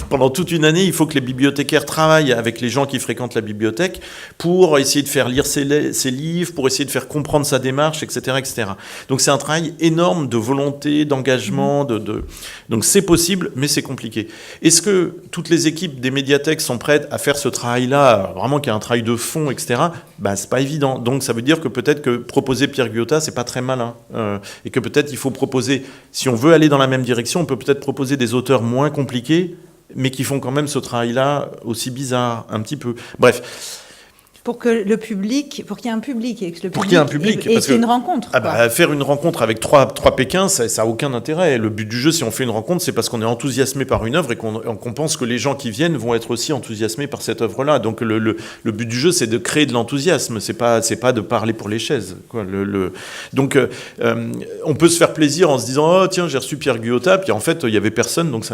Pendant toute une année, il faut que les bibliothécaires travaillent avec les gens qui fréquentent la bibliothèque pour essayer de faire lire ses livres, pour essayer de faire comprendre sa démarche, etc., etc. Donc c'est un travail énorme de volonté, d'engagement. Donc c'est possible, mais c'est compliqué. Est-ce que toutes les équipes des médiathèques sont prêtes à faire ce travail-là, vraiment qui est un travail de fond, etc. C'est pas évident. Donc ça veut dire que peut-être que proposer Pierre Guyota, c'est pas très malin. Et que peut-être il faut proposer, si on veut aller dans la même direction, on peut peut-être proposer des auteurs moins compliqués, mais qui font quand même ce travail-là aussi bizarre, un petit peu. Bref. Pour que le public, pour qu'il y ait un public et que le Pour qu'il y ait un public, et parce qu'il y ait que- une rencontre. Faire une rencontre avec trois Pékins, ça n'a aucun intérêt. Le but du jeu, si on fait une rencontre, c'est parce qu'on est enthousiasmé par une œuvre et qu'on pense que les gens qui viennent vont être aussi enthousiasmés par cette œuvre-là. Donc le but du jeu, c'est de créer de l'enthousiasme. C'est pas de parler pour les chaises, quoi. Donc on peut se faire plaisir en se disant, oh tiens, j'ai reçu Pierre Guyotat, puis en fait il y avait personne, donc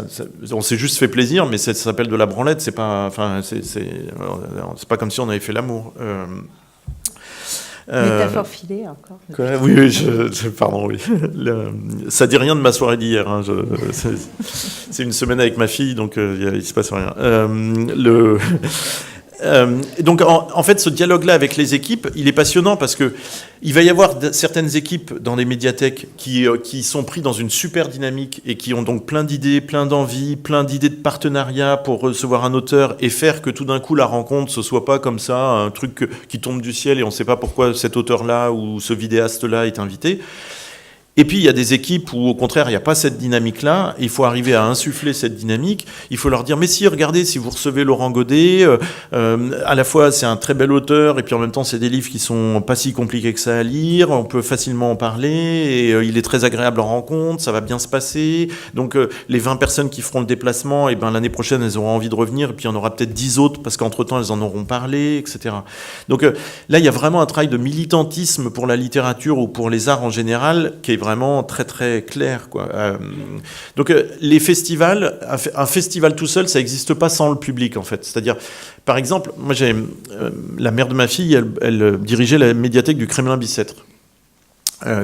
on s'est juste fait plaisir, mais ça s'appelle de la branlette. C'est pas, enfin c'est pas comme si on avait fait l'amour. Métaphore filée encore. Oui, pardon, oui. Ça dit rien de ma soirée d'hier. Hein, c'est une semaine avec ma fille, donc il se passe rien. Donc en fait, ce dialogue-là avec les équipes, il est passionnant parce que il va y avoir certaines équipes dans les médiathèques qui sont pris dans une super dynamique et qui ont donc plein d'idées, plein d'envies, plein d'idées de partenariat pour recevoir un auteur et faire que tout d'un coup la rencontre ce soit pas comme ça un truc qui tombe du ciel et on ne sait pas pourquoi cet auteur-là ou ce vidéaste-là est invité. Et puis, il y a des équipes où, au contraire, il n'y a pas cette dynamique-là. Il faut arriver à insuffler cette dynamique. Il faut leur dire, mais si, regardez, si vous recevez Laurent Godet, à la fois, c'est un très bel auteur, et puis en même temps, c'est des livres qui sont pas si compliqués que ça à lire. On peut facilement en parler, et il est très agréable en rencontre, ça va bien se passer. Donc, les 20 personnes qui feront le déplacement, et ben, l'année prochaine, elles auront envie de revenir, et puis il y en aura peut-être 10 autres, parce qu'entre-temps, elles en auront parlé, etc. Donc, là, il y a vraiment un travail de militantisme pour la littérature ou pour les arts en général, qui est vraiment très très clair, quoi. Donc les festivals, un festival tout seul, ça n'existe pas sans le public en fait. C'est-à-dire, par exemple, moi j'ai la mère de ma fille, elle dirigeait la médiathèque du Kremlin-Bicêtre.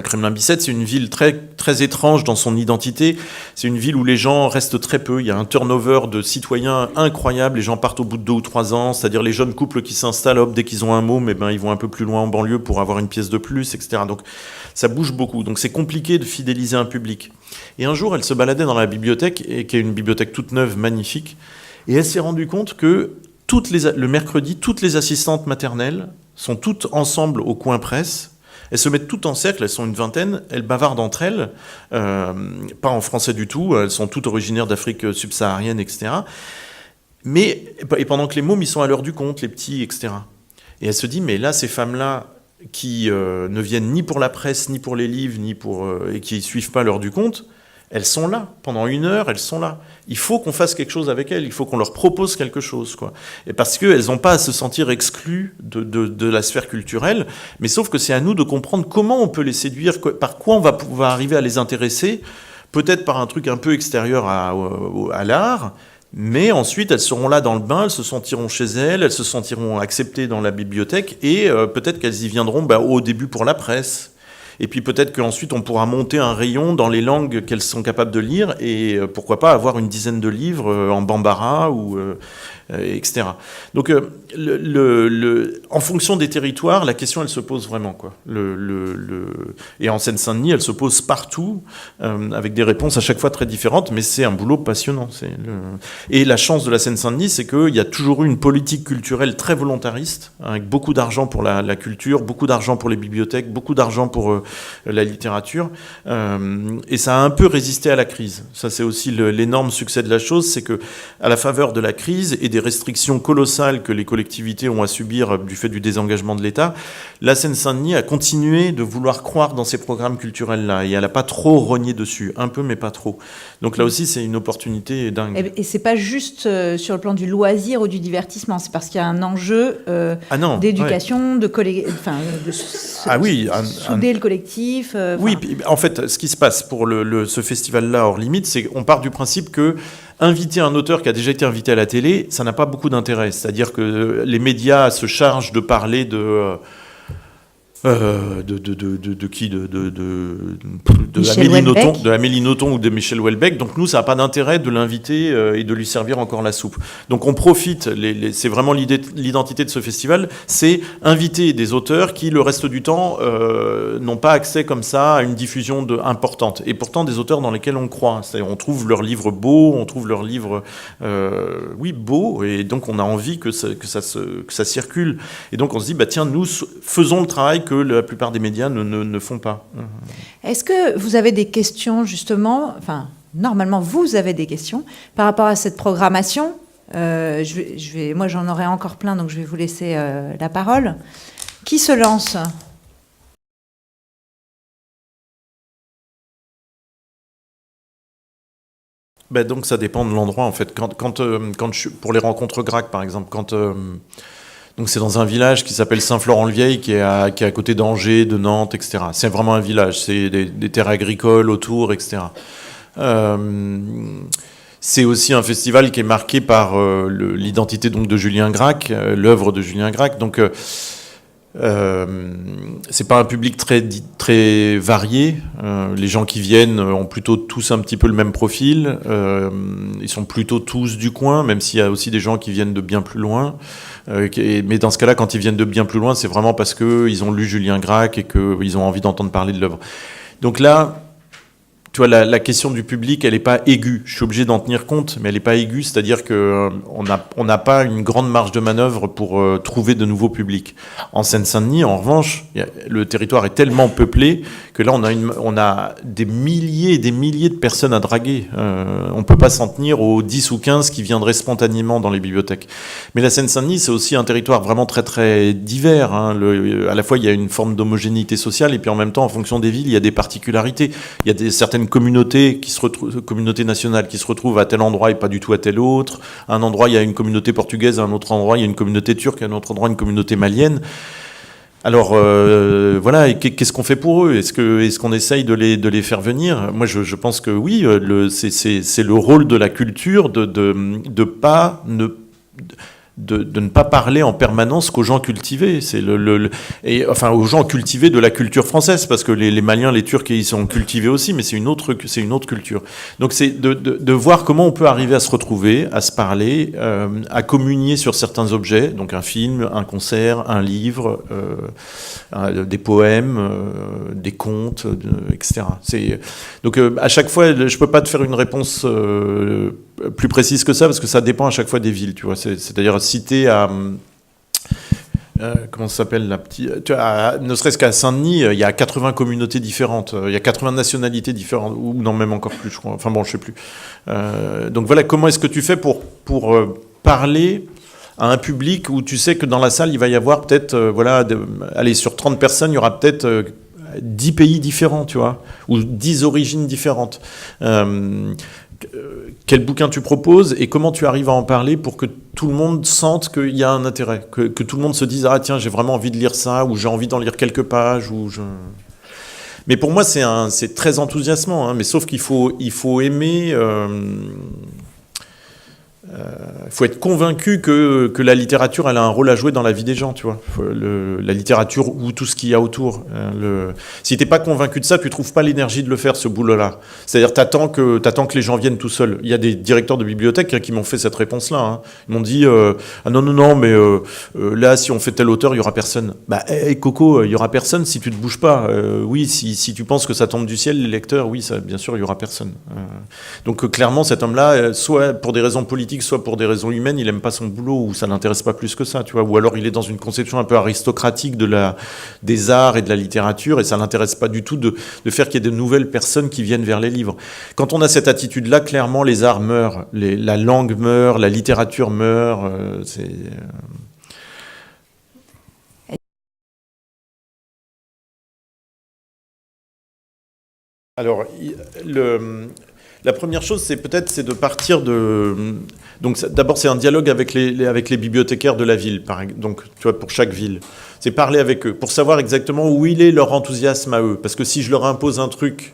Kremlin-Bicêtre, c'est une ville très, très étrange dans son identité. C'est une ville où les gens restent très peu. Il y a un turnover de citoyens incroyable. Les gens partent au bout de 2 ou 3 ans. C'est-à-dire les jeunes couples qui s'installent, hop, dès qu'ils ont un môme, eh ben, ils vont un peu plus loin en banlieue pour avoir une pièce de plus, etc. Donc ça bouge beaucoup. Donc c'est compliqué de fidéliser un public. Et un jour, elle se baladait dans la bibliothèque, et qui est une bibliothèque toute neuve, magnifique. Et elle s'est rendue compte que le mercredi, toutes les assistantes maternelles sont toutes ensemble au coin presse. Elles se mettent toutes en cercle, elles sont une vingtaine, elles bavardent entre elles, pas en français du tout, elles sont toutes originaires d'Afrique subsaharienne, etc. Et pendant que les mômes, ils sont à l'heure du compte, les petits, etc. Et elle se dit, mais là, ces femmes-là, qui ne viennent ni pour la presse, ni pour les livres, et qui ne suivent pas l'heure du compte, elles sont là. Pendant 1 heure, elles sont là. Il faut qu'on fasse quelque chose avec elles. Il faut qu'on leur propose quelque chose, quoi. Et parce qu'elles n'ont pas à se sentir exclues de la sphère culturelle. Mais sauf que c'est à nous de comprendre comment on peut les séduire, par quoi on va pouvoir arriver à les intéresser. Peut-être par un truc un peu extérieur à l'art. Mais ensuite, elles seront là dans le bain, elles se sentiront chez elles se sentiront acceptées dans la bibliothèque. Et peut-être qu'elles y viendront au début pour la presse. Et puis peut-être qu'ensuite on pourra monter un rayon dans les langues qu'elles sont capables de lire et pourquoi pas avoir une dizaine de livres en bambara ou etc. Donc en fonction des territoires, la question elle se pose vraiment, quoi. Et en Seine-Saint-Denis, elle se pose partout avec des réponses à chaque fois très différentes, mais c'est un boulot passionnant. Et la chance de la Seine-Saint-Denis, c'est qu'il y a toujours eu une politique culturelle très volontariste, avec beaucoup d'argent pour la culture, beaucoup d'argent pour les bibliothèques, beaucoup d'argent pour la littérature, et ça a un peu résisté à la crise. Ça, c'est aussi l'énorme succès de la chose, c'est que à la faveur de la crise et des restrictions colossales que les collectivités ont à subir du fait du désengagement de l'État, la Seine-Saint-Denis a continué de vouloir croire dans ces programmes culturels-là, et elle n'a pas trop rogné dessus, un peu mais pas trop. Donc là aussi, c'est une opportunité dingue. Et c'est pas juste sur le plan du loisir ou du divertissement, c'est parce qu'il y a un enjeu d'éducation, de souder le collectif. Oui, en fait, ce qui se passe pour ce festival-là hors limite, c'est qu'on part du principe que inviter un auteur qui a déjà été invité à la télé, ça n'a pas beaucoup d'intérêt. C'est-à-dire que les médias se chargent de parler de qui de Amélie Nothomb ou de Michel Houellebecq. Donc nous, ça n'a pas d'intérêt de l'inviter et de lui servir encore la soupe. Donc on profite, c'est vraiment l'identité de ce festival, c'est inviter des auteurs qui, le reste du temps, n'ont pas accès comme ça à une diffusion importante. Et pourtant des auteurs dans lesquels on croit. On trouve leurs livres beaux, on trouve leurs livres beaux, et donc on a envie que ça circule. Et donc on se dit, tiens, nous faisons le travail que la plupart des médias ne font pas. Est-ce que vous avez des questions, justement, normalement, vous avez des questions par rapport à cette programmation Moi, j'en aurai encore plein, donc je vais vous laisser la parole. Qui se lance ? Ben donc ça dépend de l'endroit en fait. Pour les rencontres GRAC par exemple, donc c'est dans un village qui s'appelle Saint-Florent-le-Vieil qui est à côté d'Angers, de Nantes, etc. C'est vraiment un village, c'est des terres agricoles autour, etc. C'est aussi un festival qui est marqué par l'identité donc de Julien Gracq, l'œuvre de Julien Gracq. Donc c'est pas un public très varié. Les gens qui viennent ont plutôt tous un petit peu le même profil. Ils sont plutôt tous du coin, même s'il y a aussi des gens qui viennent de bien plus loin. Mais dans ce cas-là, quand ils viennent de bien plus loin, c'est vraiment parce qu'ils ont lu Julien Gracq et qu'ils ont envie d'entendre parler de l'œuvre. Donc là, tu vois, la question du public, elle n'est pas aiguë. Je suis obligé d'en tenir compte, mais elle n'est pas aiguë. C'est-à-dire qu'on n'a pas une grande marge de manœuvre pour trouver de nouveaux publics. En Seine-Saint-Denis, en revanche, le territoire est tellement peuplé que là, on a des milliers et des milliers de personnes à draguer. On ne peut pas s'en tenir aux 10 ou 15 qui viendraient spontanément dans les bibliothèques. Mais la Seine-Saint-Denis, c'est aussi un territoire vraiment très, très divers. À la fois, il y a une forme d'homogénéité sociale et puis en même temps, en fonction des villes, il y a des particularités. Il y a certaines communautés communautés nationales qui se retrouvent à tel endroit et pas du tout à tel autre. À un endroit, il y a une communauté portugaise, à un autre endroit, il y a une communauté turque, à un autre endroit, une communauté malienne. Alors, voilà, et qu'est-ce qu'on fait pour eux ? Est-ce qu'on essaye de les faire venir ? Moi, je pense que oui, c'est le rôle de la culture de ne pas parler en permanence qu'aux gens cultivés. Enfin, aux gens cultivés de la culture française, parce que les Maliens, les Turcs, ils sont cultivés aussi, mais c'est une autre culture. Donc c'est de voir comment on peut arriver à se retrouver, à se parler, à communier sur certains objets, donc un film, un concert, un livre, des poèmes, des contes, etc. Donc à chaque fois, je peux pas te faire une réponse plus précise que ça, parce que ça dépend à chaque fois des villes, tu vois. C'est-à-dire citer à... comment ça s'appelle ne serait-ce qu'à Saint-Denis, il y a 80 communautés différentes, il y a 80 nationalités différentes, ou non, même encore plus, je crois. Enfin bon, je sais plus. Donc voilà, comment est-ce que tu fais pour parler à un public où tu sais que dans la salle, il va y avoir peut-être, allez, sur 30 personnes, il y aura peut-être 10 pays différents, tu vois, ou 10 origines différentes. Quel bouquin tu proposes et comment tu arrives à en parler pour que tout le monde sente qu'il y a un intérêt, que tout le monde se dise « Ah tiens, j'ai vraiment envie de lire ça » ou « J'ai envie d'en lire quelques pages » Mais pour moi, c'est très enthousiasmant, hein, mais sauf qu'il faut aimer... faut être convaincu que la littérature, elle a un rôle à jouer dans la vie des gens, tu vois. La littérature ou tout ce qu'il y a autour. Si t'es pas convaincu de ça, tu trouves pas l'énergie de le faire, ce boulot-là. C'est-à-dire, t'attends que les gens viennent tout seuls. Il y a des directeurs de bibliothèques qui m'ont fait cette réponse-là. Hein. Ils m'ont dit ah non, mais là, si on fait tel auteur, il y aura personne. Bah, Coco, il y aura personne si tu te bouges pas. Oui, si tu penses que ça tombe du ciel, les lecteurs, oui, ça, bien sûr, il y aura personne. Donc clairement, cet homme-là, soit pour des raisons politiques, soit pour des raisons humaines, il aime pas son boulot ou ça l'intéresse pas plus que ça, tu vois. Ou alors il est dans une conception un peu aristocratique des arts et de la littérature et ça l'intéresse pas du tout de faire qu'il y ait de nouvelles personnes qui viennent vers les livres. Quand on a cette attitude-là, clairement, les arts meurent, la langue meurt, la littérature meurt. Alors, la première chose, c'est de partir de... Donc d'abord, c'est un dialogue avec les bibliothécaires de la ville, donc tu vois, pour chaque ville. C'est parler avec eux, pour savoir exactement où il est leur enthousiasme à eux. Parce que si je leur impose un truc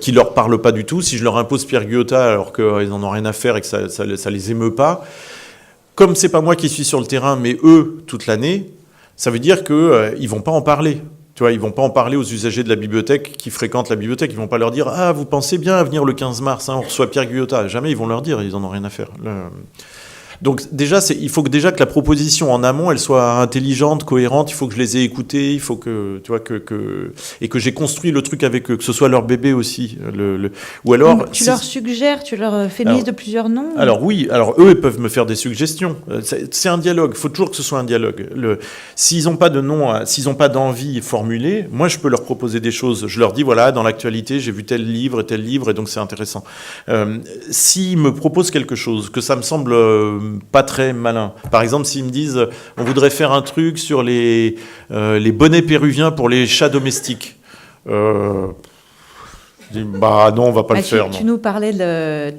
qui leur parle pas du tout, si je leur impose Pierre Guyotat alors qu'ils n'en ont rien à faire et que ça les émeut pas, comme c'est pas moi qui suis sur le terrain, mais eux, toute l'année, ça veut dire qu'ils vont pas en parler. Tu vois, ils vont pas en parler aux usagers de la bibliothèque qui fréquentent la bibliothèque. Ils vont pas leur dire « Ah, vous pensez bien à venir le 15 mars, hein, on reçoit Pierre Guyotat ». Jamais ils vont leur dire, ils en ont rien à faire. Donc déjà, il faut que la proposition en amont, elle soit intelligente, cohérente. Il faut que je les ai écoutés, il faut que tu vois et que j'ai construit le truc avec eux, que ce soit leur bébé aussi. Ou alors donc, tu leur suggères, tu leur fais une liste de plusieurs noms. Alors oui, eux ils peuvent me faire des suggestions. C'est un dialogue. Il faut toujours que ce soit un dialogue. S'ils n'ont pas de nom, s'ils n'ont pas d'envie formulée, moi je peux leur proposer des choses. Je leur dis voilà, dans l'actualité, j'ai vu tel livre, et donc c'est intéressant. S'ils me proposent quelque chose que ça me semble pas très malin. Par exemple, s'ils me disent on voudrait faire un truc sur les bonnets péruviens pour les chats domestiques. Je dis, bah non, on va pas le faire. Tu nous parlais de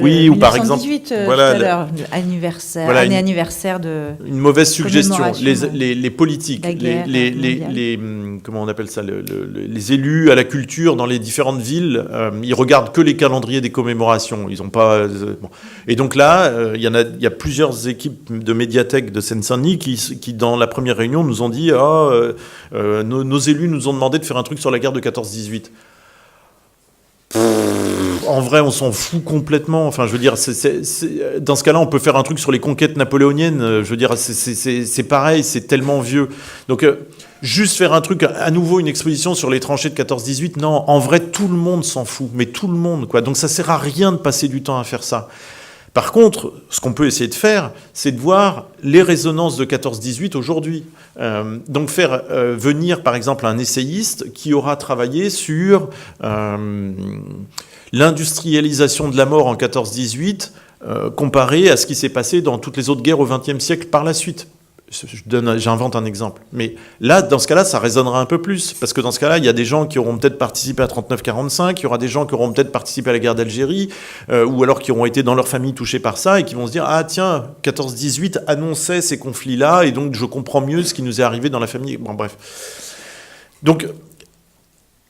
oui, 1918 ou par exemple, voilà, tout à l'heure, anniversaire, voilà, anniversaire de une mauvaise suggestion. Les politiques, les comment on appelle ça, les élus à la culture dans les différentes villes, ils regardent que les calendriers des commémorations. Ils ont pas. Bon. Et donc là, il y a plusieurs équipes de médiathèques de Seine-Saint-Denis qui dans la première réunion nous ont dit nos élus nous ont demandé de faire un truc sur la guerre de 14-18. En vrai, on s'en fout complètement. Enfin, je veux dire, dans ce cas-là, on peut faire un truc sur les conquêtes napoléoniennes. Je veux dire, c'est pareil, c'est tellement vieux. Donc, juste faire un truc, à nouveau une exposition sur les tranchées de 14-18, non, en vrai, tout le monde s'en fout. Mais tout le monde, quoi. Donc, ça sert à rien de passer du temps à faire ça. Par contre, ce qu'on peut essayer de faire, c'est de voir les résonances de 14-18 aujourd'hui. Donc faire venir, par exemple, un essayiste qui aura travaillé sur l'industrialisation de la mort en 14-18 comparé à ce qui s'est passé dans toutes les autres guerres au XXe siècle par la suite. J'invente un exemple. Mais là, dans ce cas-là, ça résonnera un peu plus. Parce que dans ce cas-là, il y a des gens qui auront peut-être participé à 39-45, il y aura des gens qui auront peut-être participé à la guerre d'Algérie, ou alors qui auront été dans leur famille touchés par ça, et qui vont se dire « Ah tiens, 14-18 annonçait ces conflits-là, et donc je comprends mieux ce qui nous est arrivé dans la famille. » Bon, bref. Donc,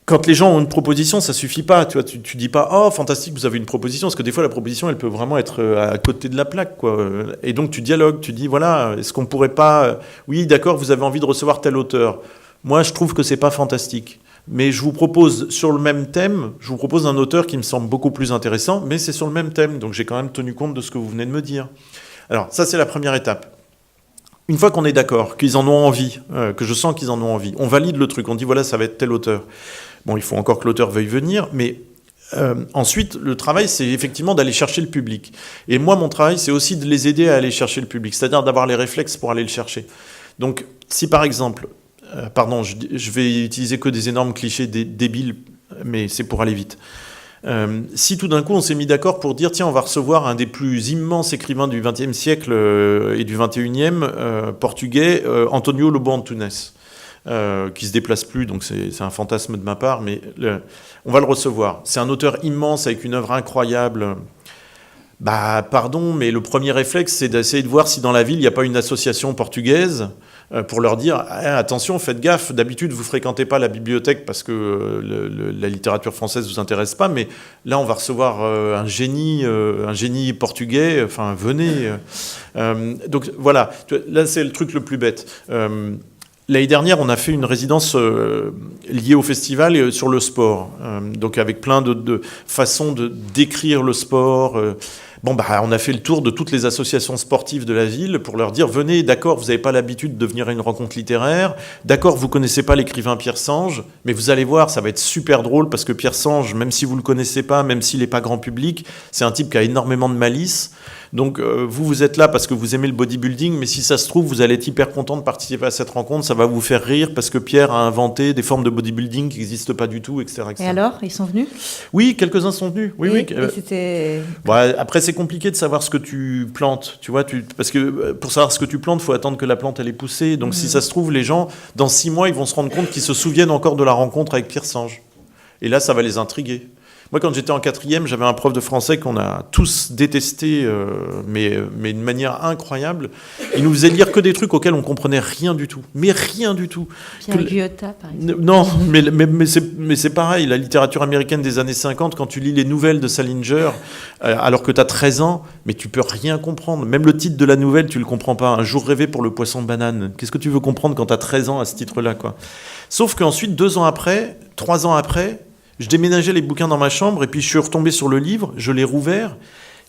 quand les gens ont une proposition, ça suffit pas. Tu vois, tu dis pas « Oh, fantastique, vous avez une proposition », parce que des fois, la proposition, elle peut vraiment être à côté de la plaque, quoi. Et donc, tu dialogues, tu dis « Voilà, est-ce qu'on pourrait pas... Oui, d'accord, vous avez envie de recevoir tel auteur. Moi, je trouve que c'est pas fantastique. Mais je vous propose, sur le même thème, je vous propose un auteur qui me semble beaucoup plus intéressant, mais c'est sur le même thème. Donc, j'ai quand même tenu compte de ce que vous venez de me dire. » Alors, ça, c'est la première étape. Une fois qu'on est d'accord, qu'ils en ont envie, que je sens qu'ils en ont envie, on valide le truc, on dit « Voilà, ça va être tel auteur. » Bon, il faut encore que l'auteur veuille venir, mais ensuite, le travail, c'est effectivement d'aller chercher le public. Et moi, mon travail, c'est aussi de les aider à aller chercher le public, c'est-à-dire d'avoir les réflexes pour aller le chercher. Donc, si par exemple, je vais utiliser que des énormes clichés débiles, mais c'est pour aller vite. Si tout d'un coup, on s'est mis d'accord pour dire, tiens, on va recevoir un des plus immenses écrivains du XXe siècle et du XXIe, portugais, António Lobo Antunes. Qui se déplace plus, donc c'est un fantasme de ma part, mais on va le recevoir. C'est un auteur immense avec une œuvre incroyable. Bah, pardon, mais le premier réflexe, c'est d'essayer de voir si dans la ville, il n'y a pas une association portugaise pour leur dire attention, faites gaffe, d'habitude, vous ne fréquentez pas la bibliothèque parce que la littérature française ne vous intéresse pas, mais là, on va recevoir un génie portugais, enfin, venez. Donc, voilà, là, c'est le truc le plus bête. L'année dernière, on a fait une résidence liée au festival sur le sport, donc avec plein de façons de décrire le sport. On a fait le tour de toutes les associations sportives de la ville pour leur dire « Venez, d'accord, vous n'avez pas l'habitude de venir à une rencontre littéraire, d'accord, vous ne connaissez pas l'écrivain Pierre Sange, mais vous allez voir, ça va être super drôle parce que Pierre Sange, même si vous ne le connaissez pas, même s'il n'est pas grand public, c'est un type qui a énormément de malice. Donc vous êtes là parce que vous aimez le bodybuilding, mais si ça se trouve, vous allez être hyper content de participer à cette rencontre, ça va vous faire rire parce que Pierre a inventé des formes de bodybuilding qui n'existent pas du tout, etc. etc. Et alors, ils sont venus ? Oui, quelques-uns sont venus. Oui. Et c'était... Après, c'est compliqué de savoir ce que tu plantes, tu vois, parce que pour savoir ce que tu plantes, il faut attendre que la plante elle ait poussé. Donc si ça se trouve, les gens, dans 6 mois, ils vont se rendre compte qu'ils se souviennent encore de la rencontre avec Pierre Sange. Et là, ça va les intriguer. Moi, quand j'étais en 4e, j'avais un prof de français qu'on a tous détesté, mais de manière incroyable. Il nous faisait lire que des trucs auxquels on comprenait rien du tout. Mais rien du tout. Pierre Guyotat, par exemple. Non, mais c'est pareil. La littérature américaine des années 50, quand tu lis les nouvelles de Salinger, alors que tu as 13 ans, mais tu peux rien comprendre. Même le titre de la nouvelle, tu le comprends pas. Un jour rêvé pour le poisson banane. Qu'est-ce que tu veux comprendre quand tu as 13 ans à ce titre-là, quoi ? Sauf qu'ensuite, 2 ans après, 3 ans après, je déménageais les bouquins dans ma chambre et puis je suis retombé sur le livre, je l'ai rouvert.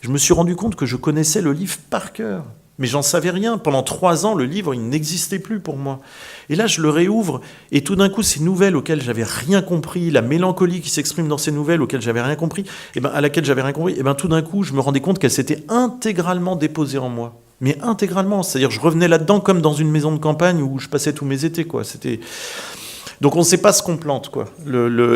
Je me suis rendu compte que je connaissais le livre par cœur. Mais j'en savais rien. Pendant 3 ans, le livre, il n'existait plus pour moi. Et là, je le réouvre et tout d'un coup, ces nouvelles auxquelles j'avais rien compris, la mélancolie qui s'exprime dans ces nouvelles auxquelles j'avais rien compris, à laquelle j'avais rien compris, tout d'un coup, je me rendais compte qu'elle s'était intégralement déposée en moi. Mais intégralement. C'est-à-dire, je revenais là-dedans comme dans une maison de campagne où je passais tous mes étés, quoi. C'était... Donc on ne sait pas ce qu'on plante, quoi.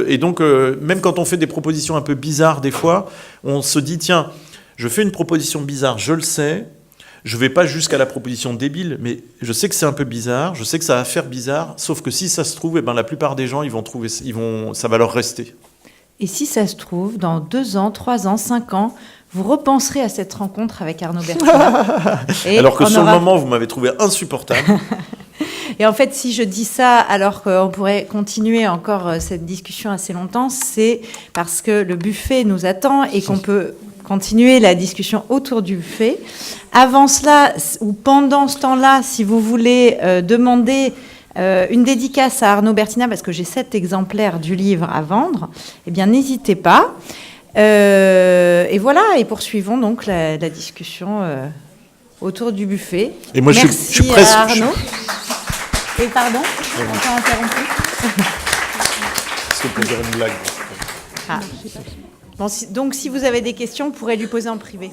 Et donc, même quand on fait des propositions un peu bizarres des fois, on se dit, tiens, je fais une proposition bizarre, je le sais, Je vais pas jusqu'à la proposition débile, mais je sais que c'est un peu bizarre, je sais que ça va faire bizarre, sauf que si ça se trouve, la plupart des gens, ça va leur rester. Et si ça se trouve, dans 2 ans, 3 ans, 5 ans, vous repenserez à cette rencontre avec Arnaud Bertina. Alors que sur le moment, vous m'avez trouvé insupportable. Et en fait, si je dis ça, alors qu'on pourrait continuer encore cette discussion assez longtemps, c'est parce que le buffet nous attend et qu'on peut continuer la discussion autour du buffet. Avant cela, ou pendant ce temps-là, si vous voulez demander une dédicace à Arnaud Bertina, parce que j'ai 7 exemplaires du livre à vendre, eh bien, n'hésitez pas. Et voilà, et poursuivons donc la discussion autour du buffet. Et moi, merci je suis presque... à Arnaud. Et pardon, on t'a interrompu. Est-ce qu'on peut dire une blague? Bon, donc, si vous avez des questions, vous pourrez lui poser en privé.